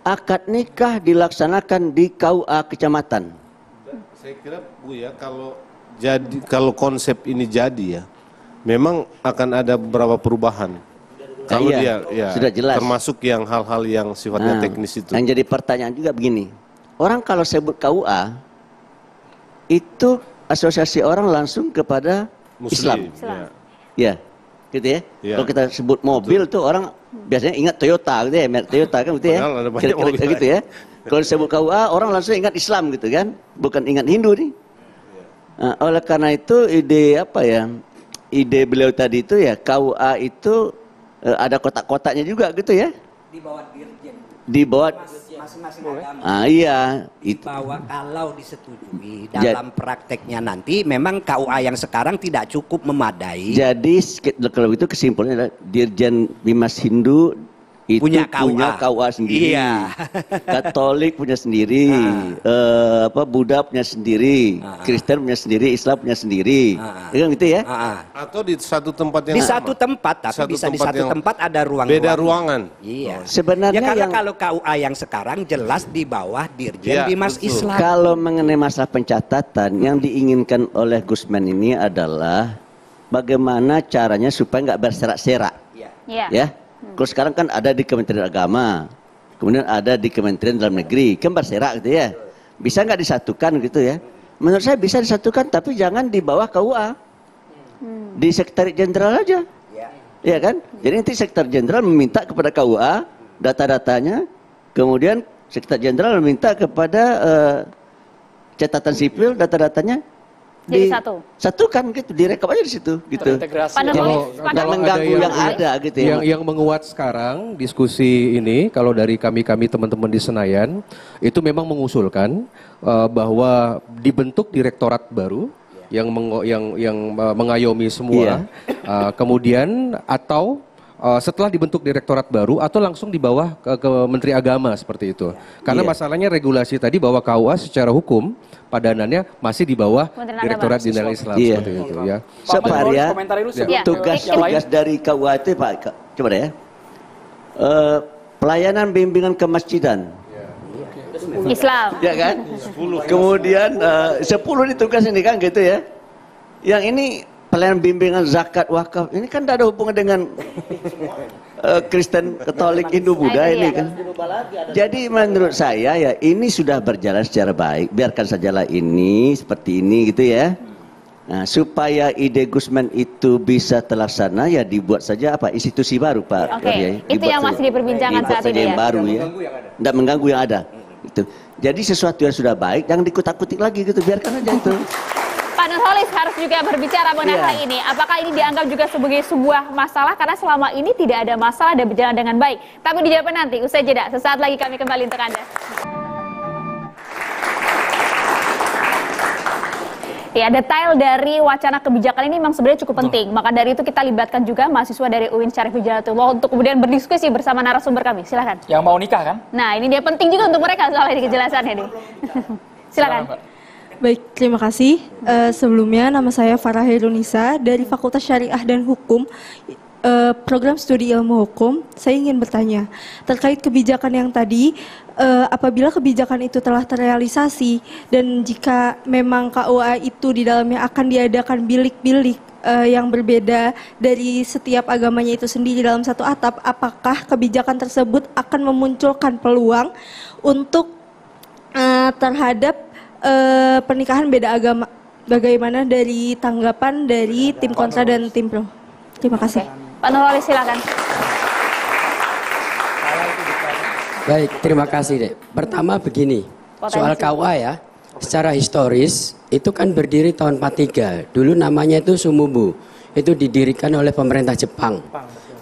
akad nikah dilaksanakan di KUA kecamatan. Saya kira Bu ya kalau konsep ini jadi ya, memang akan ada beberapa perubahan. Kalau sudah jelas. Termasuk yang hal-hal yang sifatnya teknis itu. Yang jadi pertanyaan juga begini, orang kalau sebut KUA itu asosiasi orang langsung kepada Muslim. Ya, gitu ya. Kalau kita sebut mobil tuh orang biasanya ingat Toyota gitu ya, merek Toyota kan gitu ya. Kira-kira gitu ya. Kalau disebut KUA orang langsung ingat Islam gitu kan, bukan ingat Hindu nih. Nah, oleh karena itu ide beliau tadi itu ya KUA itu ada kotak-kotaknya juga gitu ya. Di bawah dirjen. Di bawah masing-masing agama. Itu. Bahwa kalau disetujui dalam prakteknya nanti memang KUA yang sekarang tidak cukup memadai. Jadi kalau itu kesimpulannya adalah Dirjen Bimas Hindu itu punya KUA sendiri, Katolik punya sendiri, Buddha punya sendiri, Kristen punya sendiri, Islam punya sendiri, kan gitu ya? Atau di satu tempat yang di satu tempat, tapi bisa di satu tempat ada ruang-ruang. Beda ruangan. Iya. Sebenarnya karena kalau KUA yang sekarang jelas di bawah Dirjen Bimas Islam. Kalau mengenai masalah pencatatan, yang diinginkan oleh Gusmen ini adalah bagaimana caranya supaya nggak berserak-serak, ya. Kalau sekarang kan ada di Kementerian Agama, kemudian ada di Kementerian Dalam Negeri, kan berserak gitu ya. Bisa nggak disatukan gitu ya? Menurut saya bisa disatukan, tapi jangan di bawah KUA. Di Sekretariat Jenderal aja. Ya kan? Jadi nanti Sekretariat Jenderal meminta kepada KUA data-datanya, kemudian Sekretariat Jenderal meminta kepada catatan sipil data-datanya. Jadi satukan gitu, direkap aja di situ gitu. Kalau mengganggu yang ada gitu ya. Yang menguat sekarang diskusi ini kalau dari kami teman-teman di Senayan itu memang mengusulkan bahwa dibentuk direktorat baru yang mengayomi semua, kemudian atau setelah dibentuk direktorat baru atau langsung di bawah ke Menteri Agama seperti itu. Karena masalahnya regulasi tadi bahwa KUA secara hukum padanannya masih di bawah Direktorat Jenderal Islam seperti itu ya. Separia, tugas dari KUA itu Pak, coba deh ya. Pelayanan bimbingan kemasjidan. Islam. Ya kan? Kemudian 10 ditugas ini kan gitu ya. Yang ini pelayanan bimbingan zakat wakaf ini kan tidak ada hubungan dengan Kristen, Katolik, Hindu, Buddha ini kan. Jadi menurut saya ya ini sudah berjalan secara baik. Biarkan sajalah ini seperti ini gitu ya. Nah, supaya ide Gusmen itu bisa terlaksana ya dibuat saja apa institusi baru Pak. Oke, itu yang masih diperbincangkan saat ini yang baru ya. Tidak mengganggu yang ada. Itu. Jadi sesuatu yang sudah baik jangan dikutak-kutik lagi gitu. Biarkan aja itu. Pak Nurholis harus juga berbicara mengenai hal ini. Apakah ini dianggap juga sebagai sebuah masalah karena selama ini tidak ada masalah dan berjalan dengan baik? Tapi dijawab nanti, usai jeda. Sesaat lagi kami kembali untuk Anda. Ya, detail dari wacana kebijakan ini memang sebenarnya cukup penting. Maka dari itu kita libatkan juga mahasiswa dari UIN Syarif Hidayatullah untuk kemudian berdiskusi bersama narasumber kami. Silakan. Yang mau nikah kan? Nah, ini dia penting juga untuk mereka soal ini kejelasannya nih. Silakan. Baik, terima kasih. Sebelumnya nama saya Farah Herunisa dari Fakultas Syariah dan Hukum, program studi ilmu hukum. Saya ingin bertanya terkait kebijakan yang tadi, apabila kebijakan itu telah terrealisasi dan jika memang KUA itu di dalamnya akan diadakan bilik-bilik yang berbeda dari setiap agamanya itu sendiri dalam satu atap, apakah kebijakan tersebut akan memunculkan peluang untuk terhadap pernikahan beda agama? Bagaimana dari tanggapan dari tim kontra dan tim pro? Terima kasih. Pak Nurholis silakan. Baik, terima kasih Dek. Pertama begini, soal KUA ya, secara historis itu kan berdiri tahun 43. Dulu namanya itu Sumubu, itu didirikan oleh pemerintah Jepang.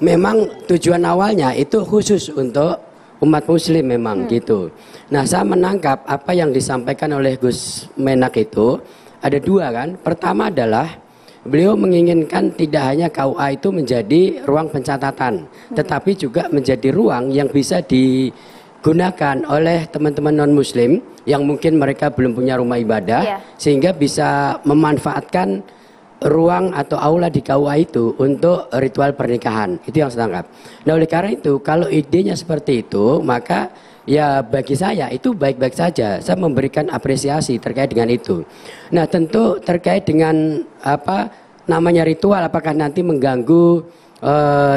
Memang tujuan awalnya itu khusus untuk umat muslim memang gitu. Nah, saya menangkap apa yang disampaikan oleh Gus Menak itu ada dua kan. Pertama adalah beliau menginginkan tidak hanya KUA itu menjadi ruang pencatatan, tetapi juga menjadi ruang yang bisa digunakan oleh teman-teman non-muslim yang mungkin mereka belum punya rumah ibadah, sehingga bisa memanfaatkan ruang atau aula di KUA itu untuk ritual pernikahan. Itu yang saya tangkap. Nah, oleh karena itu kalau idenya seperti itu, maka ya bagi saya itu baik-baik saja. Saya memberikan apresiasi terkait dengan itu. Nah, tentu terkait dengan apa namanya ritual, apakah nanti mengganggu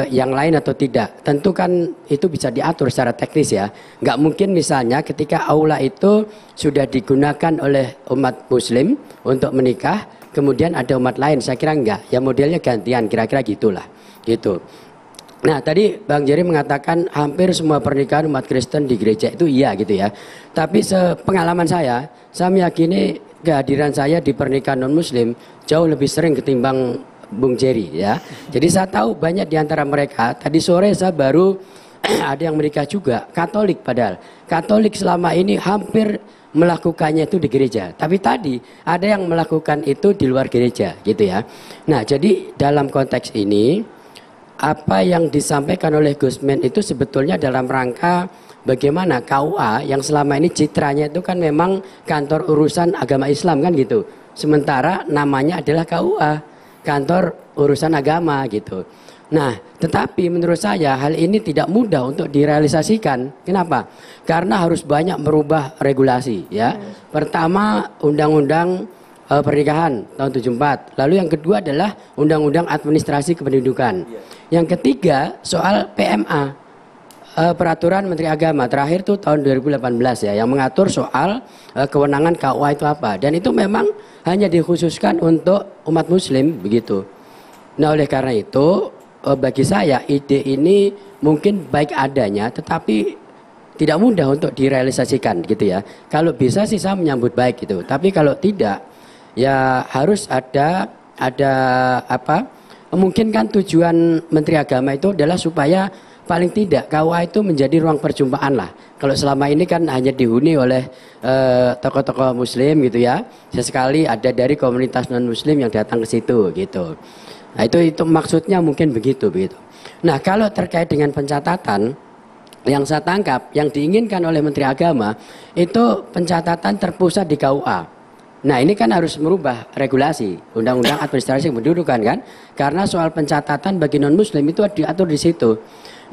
yang lain atau tidak. Tentu kan itu bisa diatur secara teknis ya. Nggak mungkin misalnya ketika aula itu sudah digunakan oleh umat muslim untuk menikah, kemudian ada umat lain, saya kira enggak. Ya modelnya gantian, kira-kira gitulah. Gitu. Nah, tadi Bang Jerry mengatakan hampir semua pernikahan umat Kristen di gereja itu iya gitu ya. Tapi sepengalaman saya meyakini kehadiran saya di pernikahan non-muslim jauh lebih sering ketimbang Bung Jerry ya. Jadi saya tahu banyak di antara mereka. Tadi sore saya baru ada yang menikah juga, Katolik padahal. Katolik selama ini hampir melakukannya itu di gereja. Tapi tadi ada yang melakukan itu di luar gereja gitu ya. Nah, jadi dalam konteks ini apa yang disampaikan oleh Gusmen itu sebetulnya dalam rangka bagaimana KUA yang selama ini citranya itu kan memang kantor urusan agama Islam kan gitu. Sementara namanya adalah KUA, kantor urusan agama gitu. Nah, tetapi menurut saya hal ini tidak mudah untuk direalisasikan. Kenapa? Karena harus banyak merubah regulasi ya. Pertama, undang-undang pernikahan tahun 74. Lalu yang kedua adalah undang-undang administrasi kependudukan. Yang ketiga, soal PMA, peraturan Menteri Agama terakhir tuh tahun 2018 ya, yang mengatur soal kewenangan KUA itu apa. Dan itu memang hanya dikhususkan untuk umat muslim begitu. Nah, oleh karena itu bagi saya ide ini mungkin baik adanya tetapi tidak mudah untuk direalisasikan gitu ya. Kalau bisa sih saya menyambut baik gitu. Tapi kalau tidak ya harus ada apa? Mungkin kan tujuan Menteri Agama itu adalah supaya paling tidak KUA itu menjadi ruang perjumpaan lah. Kalau selama ini kan hanya dihuni oleh tokoh-tokoh muslim gitu ya. Sesekali ada dari komunitas non muslim yang datang ke situ gitu. Nah, itu maksudnya mungkin begitu. Nah, kalau terkait dengan pencatatan, yang saya tangkap, yang diinginkan oleh Menteri Agama, itu pencatatan terpusat di KUA. Nah, ini kan harus merubah regulasi, Undang-Undang Administrasi Kependudukan kan? Karena soal pencatatan bagi non-Muslim itu diatur di situ.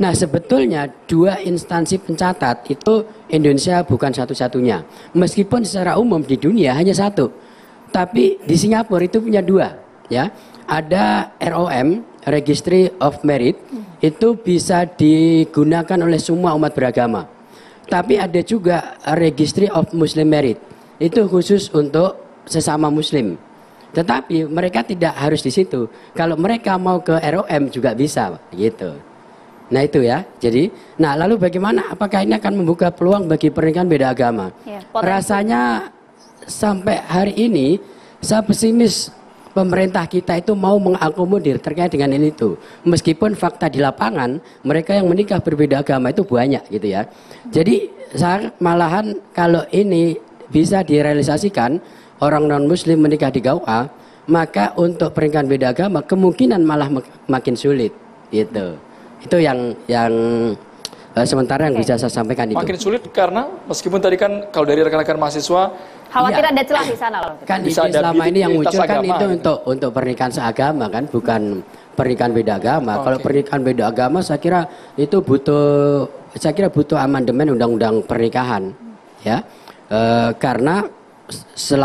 Nah, sebetulnya dua instansi pencatat itu Indonesia bukan satu-satunya. Meskipun secara umum di dunia hanya satu. Tapi di Singapura itu punya dua, ya. Ada ROM, Registry of Merit, itu bisa digunakan oleh semua umat beragama. Tapi ada juga Registry of Muslim Merit, itu khusus untuk sesama Muslim. Tetapi mereka tidak harus di situ. Kalau mereka mau ke ROM juga bisa, gitu. Nah itu ya. Jadi, nah lalu bagaimana? Apakah ini akan membuka peluang bagi pernikahan beda agama? Ya, rasanya sampai hari ini saya pesimis pemerintah kita itu mau mengakomodir terkait dengan ini itu. Meskipun fakta di lapangan mereka yang menikah berbeda agama itu banyak gitu ya. Jadi saya malahan kalau ini bisa direalisasikan orang non muslim menikah di KUA, maka untuk pernikahan beda agama kemungkinan malah makin sulit gitu. Itu yang sementara yang bisa saya sampaikan itu. Makin sulit karena meskipun tadi kan kalau dari rekan-rekan mahasiswa khawatir ada celah di sana loh. Kan bisa selama ini yang muncul kan itu untuk pernikahan seagama kan, bukan pernikahan beda agama. Kalau pernikahan beda agama saya kira itu butuh amandemen undang-undang pernikahan ya. Karena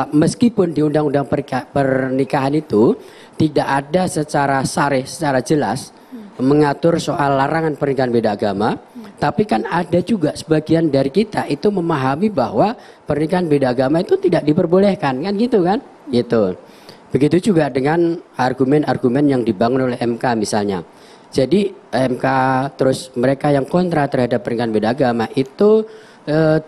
meskipun di undang-undang pernikahan itu tidak ada secara sarih, secara jelas mengatur soal larangan pernikahan beda agama, tapi kan ada juga sebagian dari kita itu memahami bahwa pernikahan beda agama itu tidak diperbolehkan, kan gitu kan? Gitu. Begitu juga dengan argumen-argumen yang dibangun oleh MK misalnya. Jadi MK terus mereka yang kontra terhadap pernikahan beda agama itu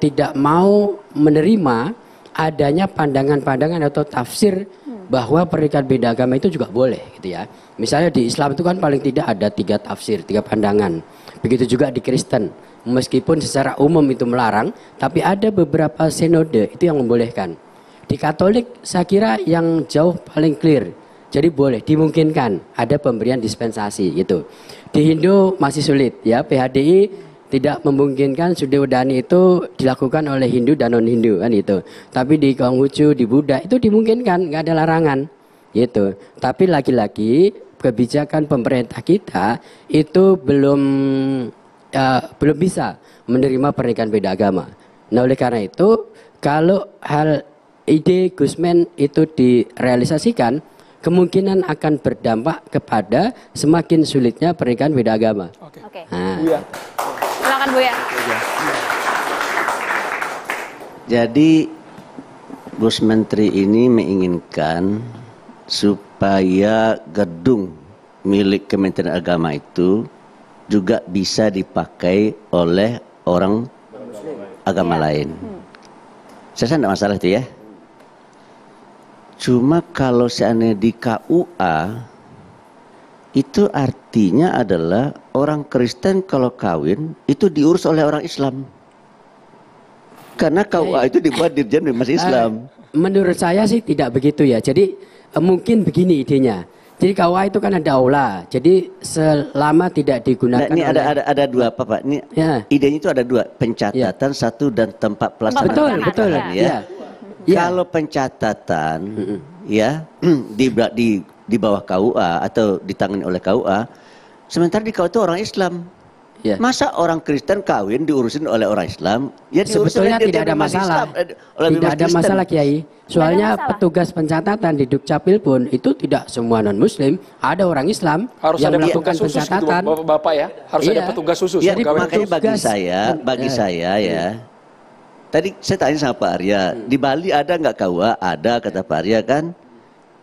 tidak mau menerima adanya pandangan-pandangan atau tafsir bahwa pernikahan beda agama itu juga boleh gitu ya. Misalnya di Islam itu kan paling tidak ada 3 tafsir, 3 pandangan. Begitu juga di Kristen. Meskipun secara umum itu melarang, tapi ada beberapa sinode itu yang membolehkan. Di Katolik saya kira yang jauh paling clear. Jadi boleh, dimungkinkan ada pemberian dispensasi gitu. Di Hindu masih sulit ya, PHDI tidak memungkinkan Sudewedani itu dilakukan oleh Hindu dan non-Hindu kan itu. Tapi di Konghucu, di Buddha itu dimungkinkan, nggak ada larangan gitu. Tapi lagi-lagi kebijakan pemerintah kita itu belum bisa menerima pernikahan beda agama. Nah oleh karena itu kalau hal ide Gusmen itu direalisasikan, kemungkinan akan berdampak kepada semakin sulitnya pernikahan beda agama. Oke. Nah. Silakan Buya. Jadi Gus Menteri ini menginginkan supaya gedung milik Kementerian Agama itu juga bisa dipakai oleh orang agama lain. Saya tidak masalah itu ya. Cuma kalau seandainya di KUA itu artinya adalah orang Kristen kalau kawin itu diurus oleh orang Islam. Karena KUA itu dibuat Dirjen Bimas Islam. Menurut saya sih tidak begitu ya. Jadi mungkin begini idenya. Jadi KUA itu kan ada aula. Jadi selama tidak digunakan. Nah, ini ada dua apa Pak? Ini ya. Idenya itu ada dua, pencatatan satu dan tempat pelaksanaan. Betul. Ya. Kalau pencatatan ya di bawah KUA atau ditangani oleh KUA, sementara di KUA itu orang Islam. Ya. Masa orang Kristen kawin diurusin oleh orang Islam? Ya sebetulnya tidak ada masalah. Tidak ada masalah Kiai. Soalnya petugas pencatatan di Dukcapil pun itu tidak semua non Muslim, ada orang Islam harus yang ada melakukan pencatatan. Gitu, Bapak ya, harus ada petugas khusus. Ya, makanya bagi saya ya. Tadi saya tanya sama Pak Arya, di Bali ada nggak KUA? Ada kata Pak Arya kan.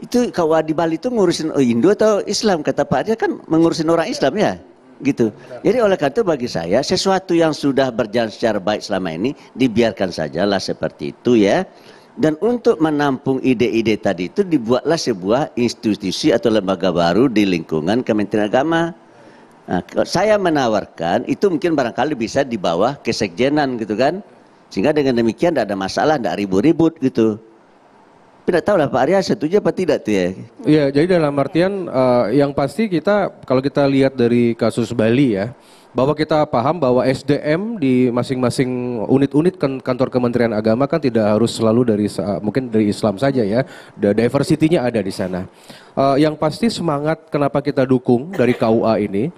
Itu KUA di Bali itu ngurusin Hindu atau Islam? Kata Pak Arya kan mengurusin orang Islam ya. Gitu. Jadi oleh karena itu bagi saya sesuatu yang sudah berjalan secara baik selama ini dibiarkan sajalah seperti itu ya. Dan untuk menampung ide-ide tadi itu dibuatlah sebuah institusi atau lembaga baru di lingkungan Kementerian Agama. Nah, saya menawarkan itu mungkin barangkali bisa di bawah kesekjenan gitu kan. Sehingga dengan demikian tidak ada masalah, tidak ribut-ribut gitu. Tapi tidak tahu lah Pak Arya setuju apa tidak tuh ya? Iya, jadi dalam artian yang pasti kita kalau kita lihat dari kasus Bali ya, bahwa kita paham bahwa SDM di masing-masing unit-unit kantor Kementerian Agama kan tidak harus selalu dari mungkin dari Islam saja ya, diversity-nya ada di sana. Yang pasti semangat kenapa kita dukung dari KUA ini,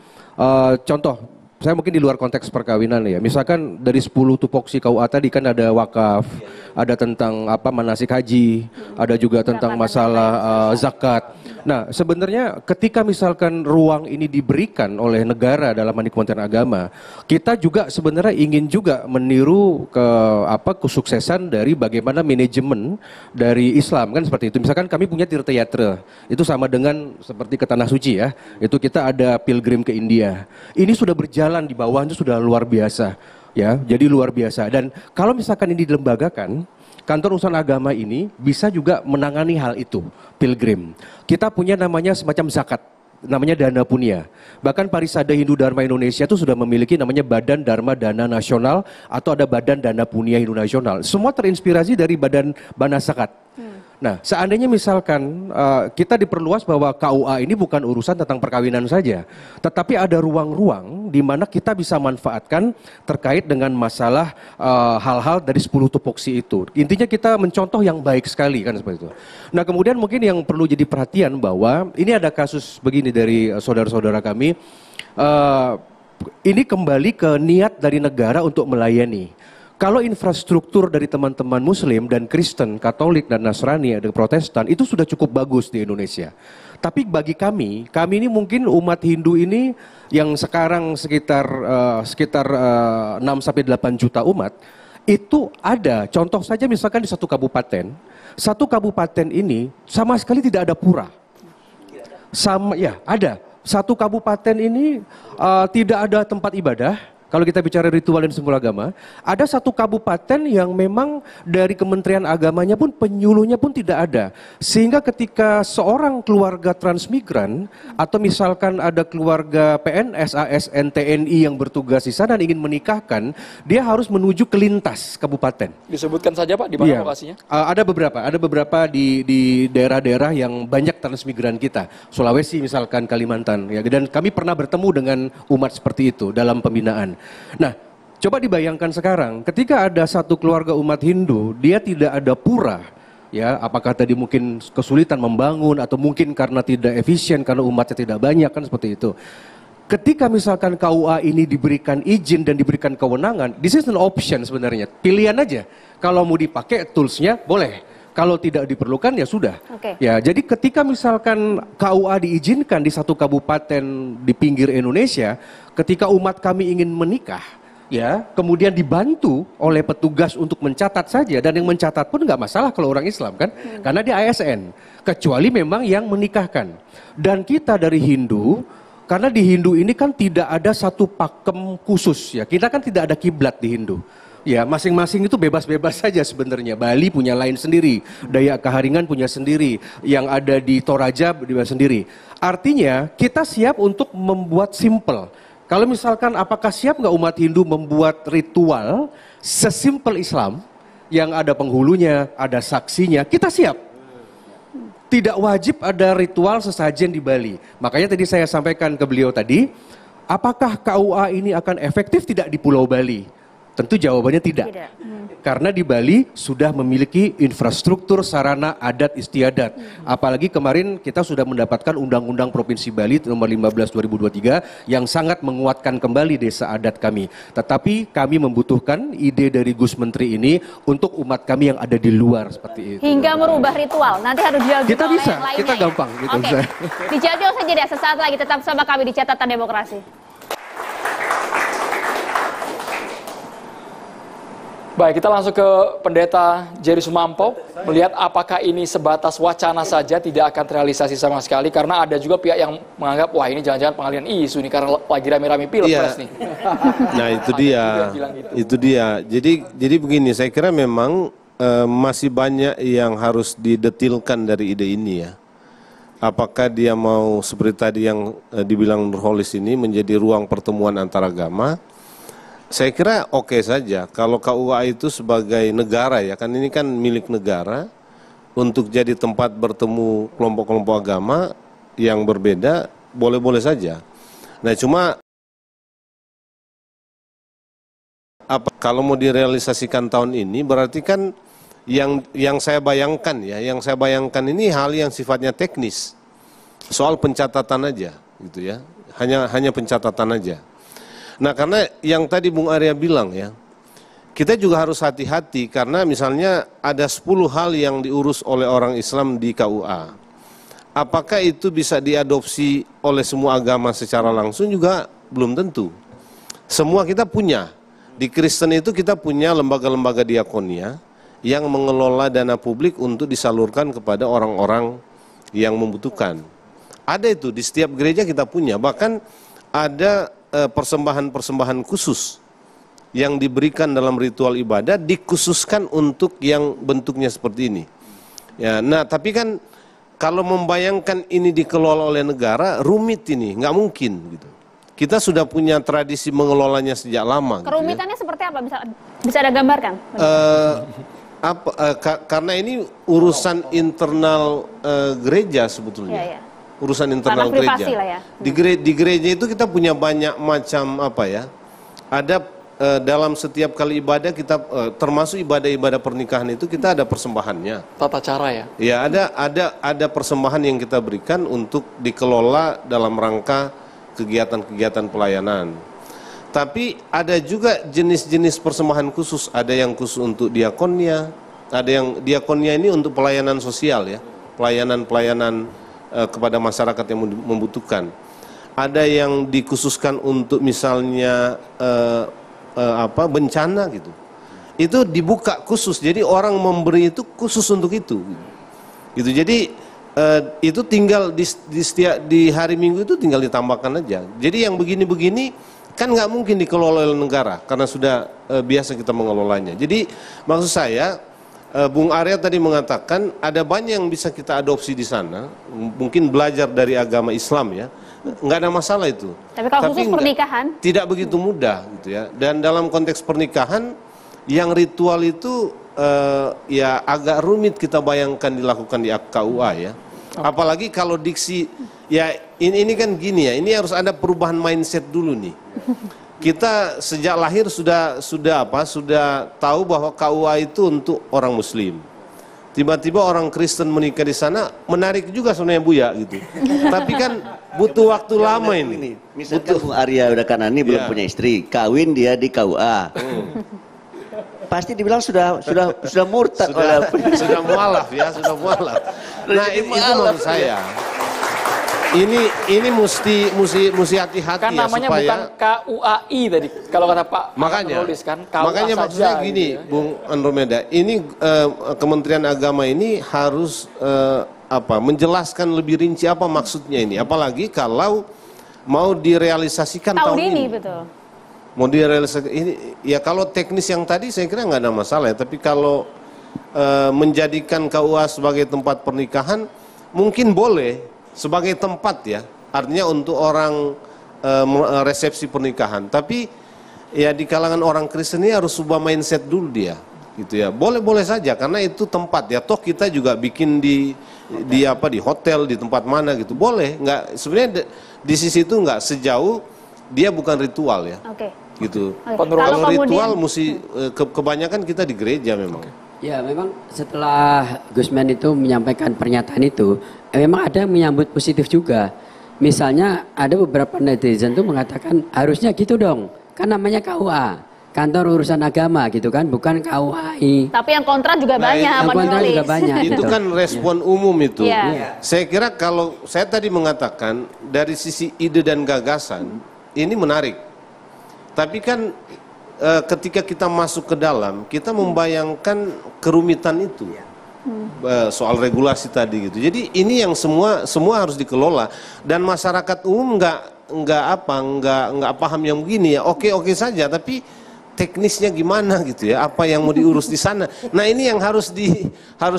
contoh. Saya mungkin di luar konteks perkawinan ya. Misalkan dari 10 tupoksi KUA tadi kan ada wakaf, ada tentang manasik haji, ada juga tentang masalah zakat. Nah, sebenarnya ketika misalkan ruang ini diberikan oleh negara dalam hal ini Kementerian Agama, kita juga sebenarnya ingin juga meniru kesuksesan dari bagaimana manajemen dari Islam kan seperti itu. Misalkan kami punya tirta-yatra, itu sama dengan seperti ke Tanah Suci ya. Itu kita ada pilgrim ke India. Ini sudah berjalan di bawah itu sudah luar biasa ya, jadi luar biasa. Dan kalau misalkan ini dilembagakan, kantor urusan agama ini bisa juga menangani hal itu, pilgrim. Kita punya namanya semacam zakat, namanya Dana Punya. Bahkan Parisada Hindu Dharma Indonesia itu sudah memiliki namanya Badan Dharma Dana Nasional atau ada Badan Dana Punya Hindu Nasional. Semua terinspirasi dari Badan Bana Zakat. Nah, seandainya misalkan kita diperluas bahwa KUA ini bukan urusan tentang perkawinan saja, tetapi ada ruang-ruang di mana kita bisa manfaatkan terkait dengan masalah hal-hal dari 10 tupoksi itu. Intinya kita mencontoh yang baik sekali kan seperti itu. Nah, kemudian mungkin yang perlu jadi perhatian bahwa ini ada kasus begini dari saudara-saudara kami, ini kembali ke niat dari negara untuk melayani. Kalau infrastruktur dari teman-teman Muslim dan Kristen, Katolik dan Nasrani dan Protestan itu sudah cukup bagus di Indonesia. Tapi bagi kami ini mungkin umat Hindu ini yang sekarang sekitar 6-8 juta umat, itu ada. Contoh saja misalkan di satu kabupaten ini sama sekali tidak ada pura. Ada. Satu kabupaten ini tidak ada tempat ibadah. Kalau kita bicara ritual dan simbol agama, ada satu kabupaten yang memang dari Kementerian Agamanya pun penyuluhnya pun tidak ada. Sehingga ketika seorang keluarga transmigran atau misalkan ada keluarga PNS, ASN, TNI yang bertugas di sana dan ingin menikahkan, dia harus menuju ke lintas kabupaten. Disebutkan saja Pak, di mana lokasinya? Ada beberapa di daerah-daerah yang banyak transmigran kita. Sulawesi misalkan, Kalimantan. Ya, dan kami pernah bertemu dengan umat seperti itu dalam pembinaan. Nah, coba dibayangkan sekarang, ketika ada satu keluarga umat Hindu, dia tidak ada pura, ya, apakah tadi mungkin kesulitan membangun atau mungkin karena tidak efisien, karena umatnya tidak banyak, kan seperti itu. Ketika misalkan KUA ini diberikan izin dan diberikan kewenangan, this is an option sebenarnya, pilihan aja. Kalau mau dipakai toolsnya, boleh. Kalau tidak diperlukan ya sudah. Ya, jadi ketika misalkan KUA diizinkan di satu kabupaten di pinggir Indonesia, ketika umat kami ingin menikah, ya, kemudian dibantu oleh petugas untuk mencatat saja, dan yang mencatat pun nggak masalah kalau orang Islam kan, karena dia ASN, kecuali memang yang menikahkan. Dan kita dari Hindu, karena di Hindu ini kan tidak ada satu pakem khusus ya, kita kan tidak ada kiblat di Hindu. Ya, masing-masing itu bebas-bebas saja sebenarnya. Bali punya lain sendiri, Dayak Kaharingan punya sendiri, yang ada di Toraja punya sendiri. Artinya kita siap untuk membuat simple. Kalau misalkan apakah siap nggak umat Hindu membuat ritual sesimpel Islam, yang ada penghulunya, ada saksinya, kita siap. Tidak wajib ada ritual sesajen di Bali. Makanya tadi saya sampaikan ke beliau tadi, apakah KUA ini akan efektif tidak di Pulau Bali? Tentu jawabannya tidak. Karena di Bali sudah memiliki infrastruktur sarana adat istiadat. Apalagi kemarin kita sudah mendapatkan Undang-Undang Provinsi Bali nomor 15 2023 yang sangat menguatkan kembali desa adat kami. Tetapi kami membutuhkan ide dari Gus Menteri ini untuk umat kami yang ada di luar seperti itu. Hingga merubah ritual. Nanti harus dijawab kita bisa, yang lainnya. kita gampang. Gitu. Oke. Dijawab saja deh sesaat lagi, tetap sama kami di Catatan Demokrasi. Baik, kita langsung ke Pendeta Jerry Sumampo, melihat apakah ini sebatas wacana saja, tidak akan terrealisasi sama sekali, karena ada juga pihak yang menganggap, wah ini jangan-jangan pengalian isu nih, karena lagi rame-rame pilpres nih. Nah itu dia. Jadi begini, saya kira memang masih banyak yang harus didetilkan dari ide ini ya. Apakah dia mau seperti tadi yang dibilang Nurholis ini menjadi ruang pertemuan antar agama? Saya kira oke saja kalau KUA itu sebagai negara ya, kan ini kan milik negara, untuk jadi tempat bertemu kelompok-kelompok agama yang berbeda, boleh-boleh saja. Nah cuma kalau mau direalisasikan tahun ini berarti kan yang saya bayangkan ya, yang saya bayangkan ini hal yang sifatnya teknis, soal pencatatan aja gitu ya, hanya pencatatan aja. Nah karena yang tadi Bung Arya bilang ya, kita juga harus hati-hati karena misalnya ada 10 hal yang diurus oleh orang Islam di KUA. Apakah itu bisa diadopsi oleh semua agama secara langsung juga belum tentu. Semua kita punya. Di Kristen itu kita punya lembaga-lembaga diakonia yang mengelola dana publik untuk disalurkan kepada orang-orang yang membutuhkan. Ada itu, di setiap gereja kita punya. Bahkan ada persembahan-persembahan khusus yang diberikan dalam ritual ibadah dikhususkan untuk yang bentuknya seperti ini. Ya, nah tapi kan kalau membayangkan ini dikelola oleh negara rumit ini, nggak mungkin gitu. Kita sudah punya tradisi mengelolanya sejak lama. Kerumitannya gitu ya. Seperti apa? Bisa ada gambarkan? Karena ini urusan internal gereja sebetulnya. Ya. Urusan internal gereja. Lah ya. Di gereja itu kita punya banyak macam apa ya. Ada dalam setiap kali ibadah kita termasuk ibadah-ibadah pernikahan itu kita ada persembahannya. Tata cara ya. Ya, ada persembahan yang kita berikan untuk dikelola dalam rangka kegiatan-kegiatan pelayanan. Tapi ada juga jenis-jenis persembahan khusus, ada yang khusus untuk diakonia, ada yang diakonia ini untuk pelayanan sosial ya, pelayanan kepada masyarakat yang membutuhkan. Ada yang dikhususkan untuk misalnya bencana gitu. Itu dibuka khusus, jadi orang memberi itu khusus untuk itu. Gitu. Jadi itu tinggal di hari Minggu itu tinggal ditambahkan aja. Jadi yang begini-begini kan nggak mungkin dikelola oleh negara karena sudah biasa kita mengelolanya. Jadi maksud saya Bung Arya tadi mengatakan ada banyak yang bisa kita adopsi di sana, mungkin belajar dari agama Islam ya, nggak ada masalah itu. Tapi kalau khusus pernikahan tidak begitu mudah gitu ya. Dan dalam konteks pernikahan yang ritual itu ya agak rumit kita bayangkan dilakukan di KUA ya. Apalagi kalau diksi ya ini kan gini ya, ini harus ada perubahan mindset dulu nih. Kita sejak lahir sudah tahu bahwa KUA itu untuk orang Muslim. Tiba-tiba orang Kristen menikah di sana menarik juga sebenarnya Buya gitu. Tapi kan butuh waktu lama ini. Misalkan Bung Arya udah Kanani belum punya istri, kawin dia di KUA. Pasti dibilang sudah murtad, sudah mualaf ya, sudah mualaf. Nah itu menurut saya ini mesti hati-hati kan ya namanya supaya bukan KUAI tadi kalau kata Pak Nulis kan makanya maksudnya gini gitu ya. Bung Andromeda, ini Kementerian Agama ini harus menjelaskan lebih rinci apa maksudnya ini, apalagi kalau mau direalisasikan tahun ini. Betul. Mau direalisasikan ini ya, kalau teknis yang tadi saya kira nggak ada masalah ya, tapi kalau menjadikan KUA sebagai tempat pernikahan mungkin boleh sebagai tempat ya, artinya untuk orang resepsi pernikahan, tapi ya di kalangan orang Kristen ini harus ubah mindset dulu dia gitu ya. Boleh saja karena itu tempat ya, toh kita juga bikin di hotel, di tempat mana gitu, boleh. Nggak, sebenarnya di sisi itu nggak, sejauh dia bukan ritual ya. Gitu. Kalau ritual mesti kebanyakan kita di gereja memang. Ya memang setelah Gusman itu menyampaikan pernyataan itu, memang ada yang menyambut positif juga. Misalnya ada beberapa netizen tuh mengatakan harusnya gitu dong, kan namanya KUA, kantor urusan agama gitu kan, bukan KUAI. Tapi yang kontra juga banyak. Yang kontra juga banyak. Itu kan respon umum itu. Yeah. Saya kira kalau saya tadi mengatakan dari sisi ide dan gagasan ini menarik. Tapi kan ketika kita masuk ke dalam, kita membayangkan kerumitan itu soal regulasi tadi gitu. Jadi ini yang semua harus dikelola, dan masyarakat umum nggak paham yang begini ya. Oke saja, tapi teknisnya gimana gitu ya, apa yang mau diurus di sana. Nah ini yang harus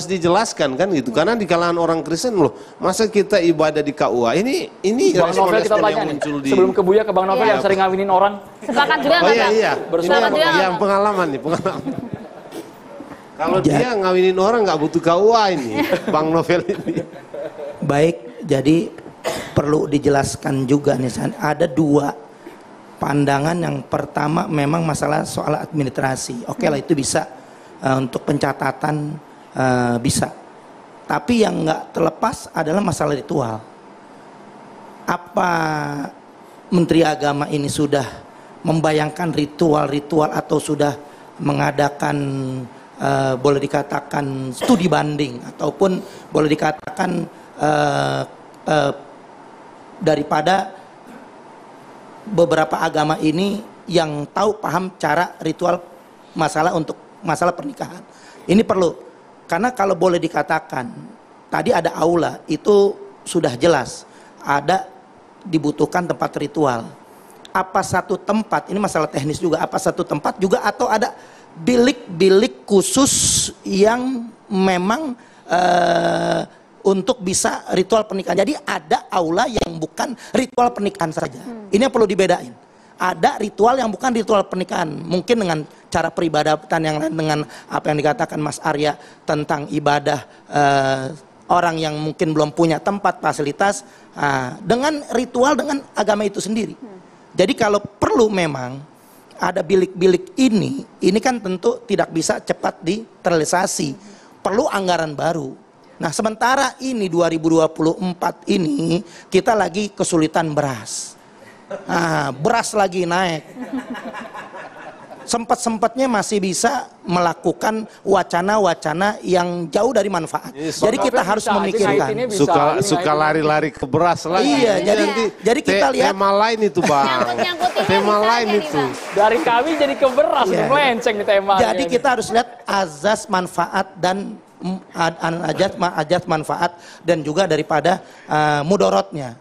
dijelaskan kan gitu, karena di kalangan orang Kristen loh, masa kita ibadah di KUA ini Bang Novel kita tanya nih, sebelum ke Buya, ke Bang Novel yang sering ngawinin orang. Sepakat juga iya. Sepakat juga yang pengalaman nih, pengalaman. Kalau dia ngawinin orang nggak butuh KUA ini, Bang Novel ini. Baik, jadi perlu dijelaskan juga nih, ada dua pandangan. Yang pertama memang masalah soal administrasi. Oke lah, itu bisa untuk pencatatan bisa. Tapi yang nggak terlepas adalah masalah ritual. Apa Menteri Agama ini sudah membayangkan ritual-ritual atau sudah mengadakan boleh dikatakan studi banding ataupun boleh dikatakan daripada beberapa agama ini yang tahu paham cara ritual untuk masalah pernikahan. Ini perlu, karena kalau boleh dikatakan tadi ada aula, itu sudah jelas ada dibutuhkan tempat ritual. Apa satu tempat, ini masalah teknis juga, apa satu tempat juga atau ada bilik-bilik khusus yang memang untuk bisa ritual pernikahan. Jadi ada aula yang bukan ritual pernikahan saja. Ini yang perlu dibedain. Ada ritual yang bukan ritual pernikahan. Mungkin dengan cara peribadatan yang lain, dengan apa yang dikatakan Mas Arya tentang ibadah orang yang mungkin belum punya tempat fasilitas, dengan ritual dengan agama itu sendiri. Jadi kalau perlu memang ada bilik-bilik ini kan tentu tidak bisa cepat diterrealisasi. Perlu anggaran baru. Nah, sementara ini 2024 ini kita lagi kesulitan beras. Beras lagi naik. Sempat-sempatnya masih bisa melakukan wacana-wacana yang jauh dari manfaat. Jadi kita harus memikirkan. Suka lari-lari ke beras lagi. Iya, jadi kita lihat tema lain itu, Bang. Tema lain itu. Dari kami jadi ke beras, melenceng nih temanya. Jadi kita harus lihat azas manfaat dan ajat manfaat dan juga daripada mudorotnya.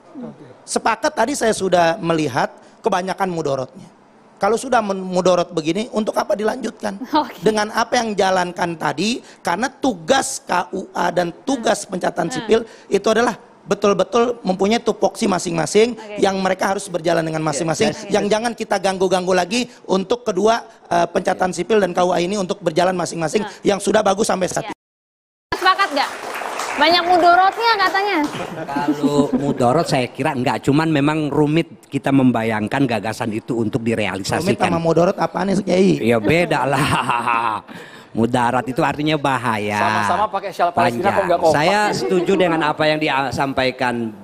Sepakat tadi saya sudah melihat kebanyakan mudorotnya. Kalau sudah mudorot begini, untuk apa dilanjutkan? Dengan apa yang jalankan tadi, karena tugas KUA dan tugas pencatatan sipil itu adalah betul-betul mempunyai tupoksi masing-masing yang mereka harus berjalan dengan masing-masing. Yang jangan kita ganggu-ganggu lagi untuk kedua pencatatan sipil dan KUA ini untuk berjalan masing-masing yang sudah bagus sampai saat ini. Sepakat nggak? Banyak mudorotnya katanya. Kalau mudorot saya kira enggak, cuman memang rumit kita membayangkan gagasan itu untuk direalisasikan. Rumit sama mudorot apaan sih, Kiai? Ya beda lah. Mudarat itu artinya bahaya. Sama-sama pakai syal Palestina kok nggak kompak. Saya setuju dengan apa yang disampaikan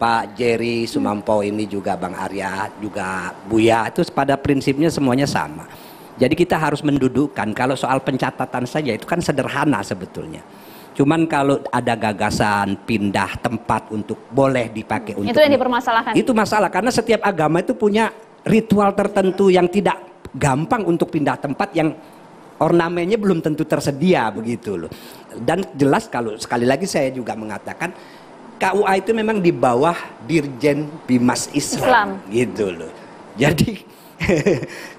Pak Jerry Sumampo ini, juga Bang Arya, juga Buya, itu pada prinsipnya semuanya sama. Jadi kita harus mendudukkan, kalau soal pencatatan saja itu kan sederhana sebetulnya. Cuman kalau ada gagasan pindah tempat untuk boleh dipakai untuk itu yang dipermasalahkan. Itu masalah, karena setiap agama itu punya ritual tertentu yang tidak gampang untuk pindah tempat, yang ornamennya belum tentu tersedia begitu loh. Dan jelas kalau sekali lagi saya juga mengatakan KUA itu memang di bawah Dirjen Bimas Islam. Gitu loh. Jadi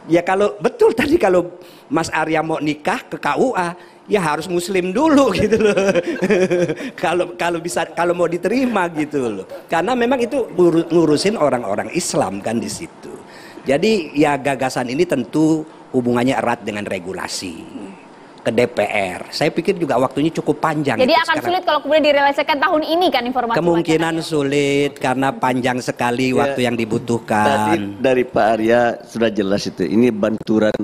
ya kalau betul tadi kalau Mas Arya mau nikah ke KUA, ya harus muslim dulu gitu loh. kalau mau diterima gitu loh. Karena memang itu ngurusin orang-orang Islam kan di situ. Jadi ya gagasan ini tentu hubungannya erat dengan regulasi ke DPR. Saya pikir juga waktunya cukup panjang. Jadi akan sulit kalau kemudian direalisasikan tahun ini kan informasi. Kemungkinan sulit karena panjang sekali waktu yang dibutuhkan. Tadi dari Pak Arya sudah jelas itu. Ini benturan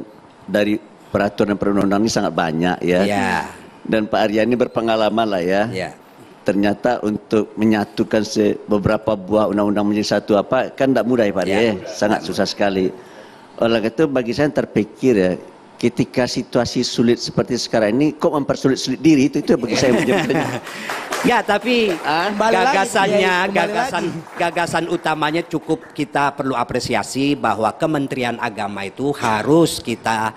dari peraturan perundang-undangan ini sangat banyak ya. Dan Pak Arya ini berpengalaman lah ya. Ternyata untuk menyatukan beberapa buah undang-undang menjadi satu kan tidak mudah ya Pak Arya. Sangat susah sekali. Oleh itu bagi saya terpikir ya, ketika situasi sulit seperti sekarang ini kok mempersulit diri, itu bagi saya menjadi ya, tapi gagasan utamanya cukup kita perlu apresiasi bahwa Kementerian Agama itu harus kita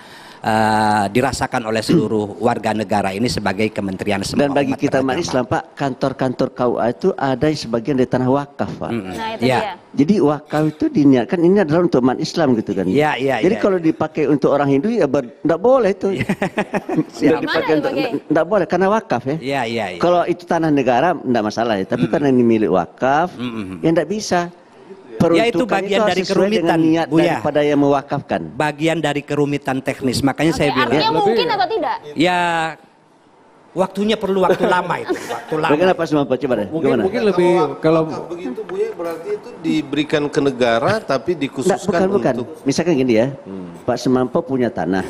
dirasakan oleh seluruh warga negara ini sebagai kementerian semua. Dan bagi kita umat Islam Pak, kantor-kantor KUA itu ada sebagian dari tanah wakaf Pak. Nah, itu dia. Jadi wakaf itu diniatkan ini adalah untuk umat Islam gitu kan. Jadi kalau dipakai untuk orang Hindu ya tidak boleh itu. Tidak boleh karena wakaf ya. Kalau itu tanah negara tidak masalah ya. Tapi karena ini milik wakaf ya tidak bisa. peruntukan itu bagian itu dari sesuai kerumitan, dengan niat Buya. daripada yang mewakafkan. Bagian dari kerumitan teknis. Makanya saya bilang. Artinya mungkin atau tidak? Ya, waktunya perlu waktu lama itu. Waktu lama. Bagaimana Pak Sumampo? Coba deh. Gimana? Mungkin lebih kalau begitu Buya berarti itu diberikan ke negara tapi dikhususkan bukan. untuk Misalkan gini ya, Pak Sumampo punya tanah,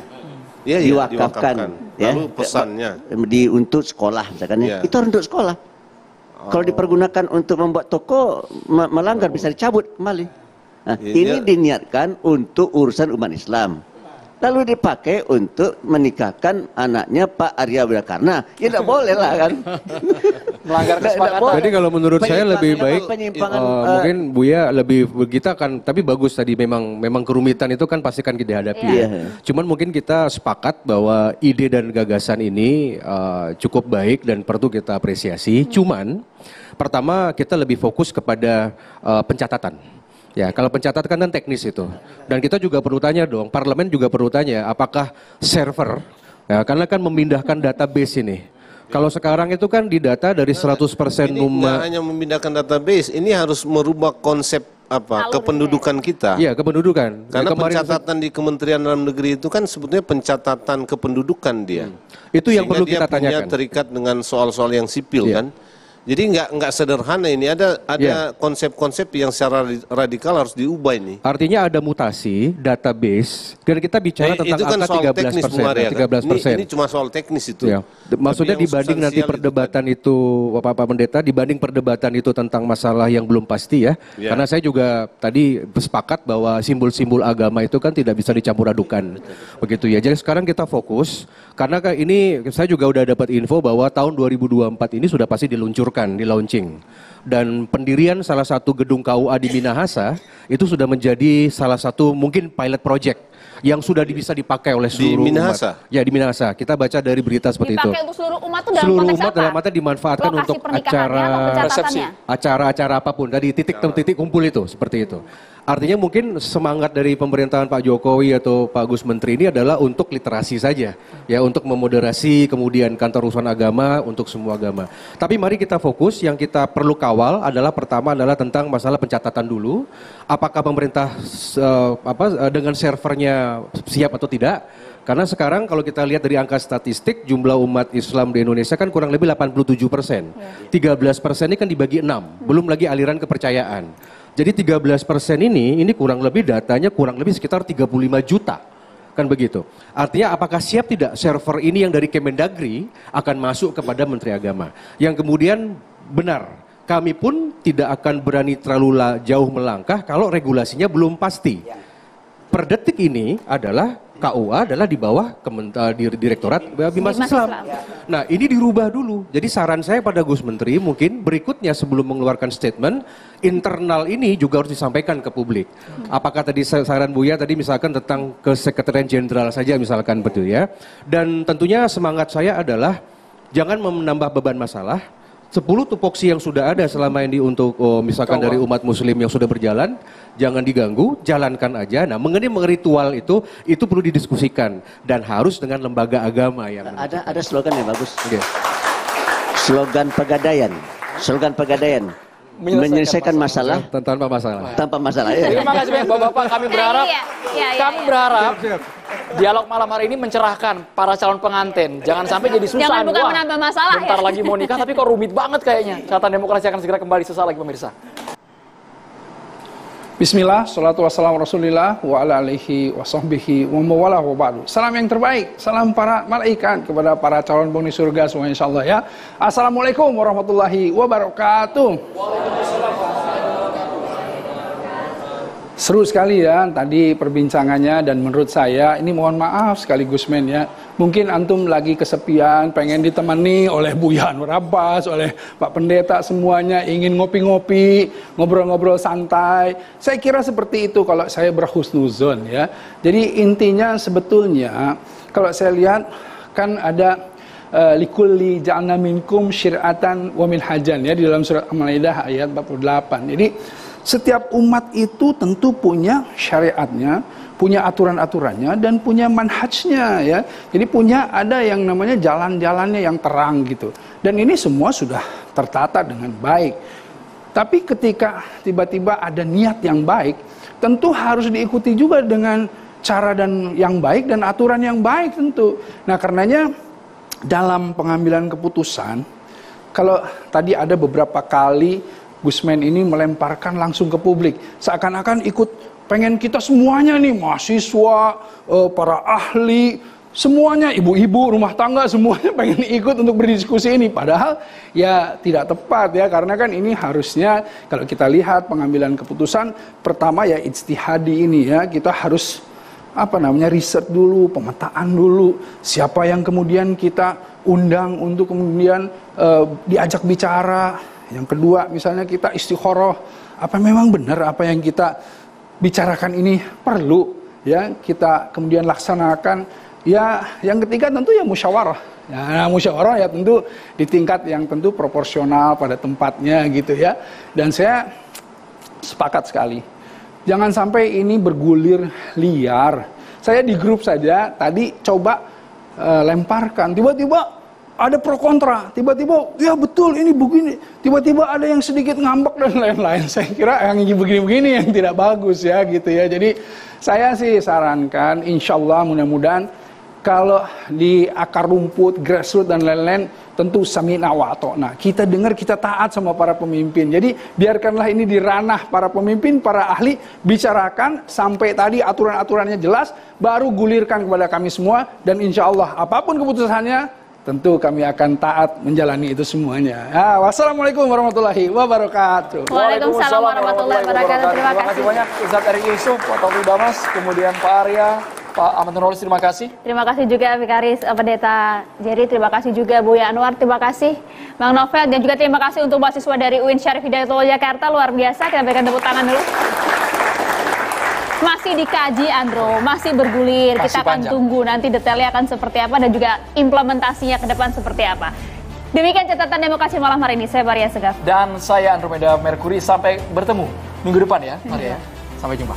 diwakafkan, ya, lalu pesannya untuk sekolah, misalkan ya. Iya. Itu untuk sekolah. Kalau dipergunakan untuk membuat toko, melanggar bisa dicabut kembali. Nah, ini diniatkan untuk urusan umat Islam. Lalu dipakai untuk menikahkan anaknya Pak Arya Widakarna. Ya tidak boleh lah kan. Melanggar kesepakatan. Jadi kalau menurut saya lebih baik mungkin Buya lebih kita kan, tapi bagus tadi memang kerumitan itu kan pasti kan kita hadapi. Ya. Cuman mungkin kita sepakat bahwa ide dan gagasan ini cukup baik dan perlu kita apresiasi. Cuman pertama kita lebih fokus kepada pencatatan. Ya, kalau pencatatan kan teknis itu. Dan kita juga perlu tanya dong, parlemen juga perlu tanya, apakah server, ya, karena kan memindahkan database ini. Kalau sekarang itu kan didata dari 100% Nggak hanya memindahkan database, ini harus merubah konsep kependudukan kita. Iya, kependudukan. Karena pencatatan di Kementerian Dalam Negeri itu kan sebetulnya pencatatan kependudukan dia. Itu yang sehingga perlu dia kita punya tanyakan. Terikat dengan soal-soal yang sipil kan. Jadi nggak sederhana ini, ada konsep-konsep yang secara radikal harus diubah ini. Artinya ada mutasi database dan kita bicara tentang itu kan angka soal teknis, 13%. Ini cuma soal teknis itu. Ya. Maksudnya dibanding nanti perdebatan itu Pak Pendeta, dibanding perdebatan itu tentang masalah yang belum pasti ya. Karena saya juga tadi sepakat bahwa simbol-simbol agama itu kan tidak bisa dicampur adukan. Begitu ya. Jadi sekarang kita fokus karena ini saya juga udah dapat info bahwa tahun 2024 ini sudah pasti diluncurkan, di launching. Dan pendirian salah satu gedung KUA di Minahasa itu sudah menjadi salah satu mungkin pilot project yang sudah bisa dipakai oleh seluruh Minahasa? umat. Ya, di Minahasa. Kita baca dari berita seperti itu. Dipakai untuk seluruh umat itu dalam Seluruh konteks umat apa? dalam arti dimanfaatkan Lokasi untuk pernikahannya atau pencatatannya? acara-acara apapun. Dari titik kumpul itu, seperti itu. Artinya mungkin semangat dari pemerintahan Pak Jokowi atau Pak Gus Menteri ini adalah untuk literasi saja. Ya, untuk memoderasi kemudian kantor urusan agama untuk semua agama. Tapi mari kita fokus, yang kita perlu kawal adalah pertama adalah tentang masalah pencatatan dulu. Apakah pemerintah dengan servernya siap atau tidak? Karena sekarang kalau kita lihat dari angka statistik, jumlah umat Islam di Indonesia kan kurang lebih 87%. 13% ini kan dibagi 6, belum lagi aliran kepercayaan. Jadi 13% ini kurang lebih datanya kurang lebih sekitar 35 juta. Kan begitu. Artinya apakah siap tidak server ini yang dari Kemendagri akan masuk kepada Menteri Agama. Yang kemudian benar, kami pun tidak akan berani terlalu jauh melangkah kalau regulasinya belum pasti. Per detik ini adalah KUA adalah di bawah Direktorat Bimas Islam. Nah, ini dirubah dulu. Jadi saran saya pada Gus Menteri mungkin berikutnya sebelum mengeluarkan statement, internal ini juga harus disampaikan ke publik. Apakah tadi saran Buya tadi misalkan tentang ke Sekretariat Jenderal saja misalkan betul ya. Dan tentunya semangat saya adalah jangan menambah beban masalah. 10 tupoksi yang sudah ada selama ini untuk misalkan dari umat muslim yang sudah berjalan, jangan diganggu, jalankan aja. Nah, mengenai ritual itu perlu didiskusikan dan harus dengan lembaga agama yang ada slogan yang bagus. Slogan Pegadaian. Menyelesaikan masalah tanpa masalah. Tanpa masalah. Ya. Terima kasih banyak Bapak-bapak, kami berharap dialog malam hari ini mencerahkan para calon pengantin. Jangan sampai jadi susah. Jangan bukan menambah masalah bentar lagi mau nikah tapi kok rumit banget kayaknya. Catatan Demokrasi akan segera kembali sesaat lagi pemirsa. Bismillah, salatu wassalamu rasulillah wa ala alihi wa sahbihi wa mawala wa ba'du. Salam yang terbaik, salam para malaikat kepada para calon penghuni surga semua insyaallah ya. Assalamualaikum warahmatullahi wabarakatuh. Seru sekali ya tadi perbincangannya, dan menurut saya ini mohon maaf sekaligus ya. Mungkin antum lagi kesepian, pengen ditemani oleh Buya Anwar Abbas, oleh Pak Pendeta, semuanya ingin ngopi-ngopi, ngobrol-ngobrol santai. Saya kira seperti itu kalau saya berhusnuzon ya. Jadi intinya sebetulnya kalau saya lihat kan ada likulli ja'alna minkum syir'atan wa minhajan ya di dalam surat Al-Maidah ayat 48. Jadi setiap umat itu tentu punya syariatnya, punya aturan-aturannya, dan punya manhajnya ya. Jadi ada yang namanya jalan-jalannya yang terang gitu. Dan ini semua sudah tertata dengan baik. Tapi ketika tiba-tiba ada niat yang baik, tentu harus diikuti juga dengan cara dan yang baik dan aturan yang baik tentu. Nah, karenanya dalam pengambilan keputusan, kalau tadi ada beberapa kali Gusmen ini melemparkan langsung ke publik, seakan-akan ikut pengen kita semuanya nih, mahasiswa, para ahli, semuanya, ibu-ibu, rumah tangga, semuanya pengen ikut untuk berdiskusi ini. Padahal ya tidak tepat ya, karena kan ini harusnya kalau kita lihat pengambilan keputusan, pertama ya ijtihadi ini ya, kita harus riset dulu, pemetaan dulu, siapa yang kemudian kita undang untuk kemudian diajak bicara. Yang kedua misalnya kita istikharah, apa memang benar apa yang kita bicarakan ini perlu ya kita kemudian laksanakan. Ya, yang ketiga tentu ya musyawarah. Nah, musyawarah ya tentu di tingkat yang tentu proporsional pada tempatnya gitu ya. Dan saya sepakat sekali. Jangan sampai ini bergulir liar. Saya di grup saja tadi coba lemparkan. Tiba-tiba ada pro kontra. Tiba-tiba ya betul ini begini. Tiba-tiba ada yang sedikit ngambek dan lain-lain. Saya kira yang begini-begini yang tidak bagus ya gitu ya. Jadi saya sih sarankan insya Allah mudah-mudahan kalau di akar rumput, grassroots dan lain-lain tentu sami'na wa ata'na. Kita dengar, kita taat sama para pemimpin. Jadi biarkanlah ini di ranah para pemimpin, para ahli, bicarakan sampai tadi aturan-aturannya jelas, baru gulirkan kepada kami semua. Dan insya Allah apapun keputusannya, tentu kami akan taat menjalani itu semuanya. Ya, wassalamualaikum warahmatullahi wabarakatuh. Waalaikumsalam warahmatullahi wabarakatuh. Terima kasih banyak Ustadz Erick Yusuf, Pak Taufik Damas, kemudian Pak Arya, Pak Ahmad Nurholis, terima kasih. Terima kasih juga Vikaris Pendeta Jerry, terima kasih juga Buya Anwar, terima kasih Bang Novel, dan juga terima kasih untuk mahasiswa dari UIN Syarif Hidayatullah Jakarta, luar biasa, kita berikan tepuk tangan dulu. Masih dikaji Andro, masih bergulir, kita akan tunggu nanti detailnya akan seperti apa dan juga implementasinya ke depan seperti apa. Demikian catatan demokrasi malam hari ini, saya Maria Segaf. Dan saya Andromeda Mercury, sampai bertemu minggu depan ya, Maria. Sampai jumpa.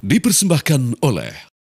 Dipersembahkan oleh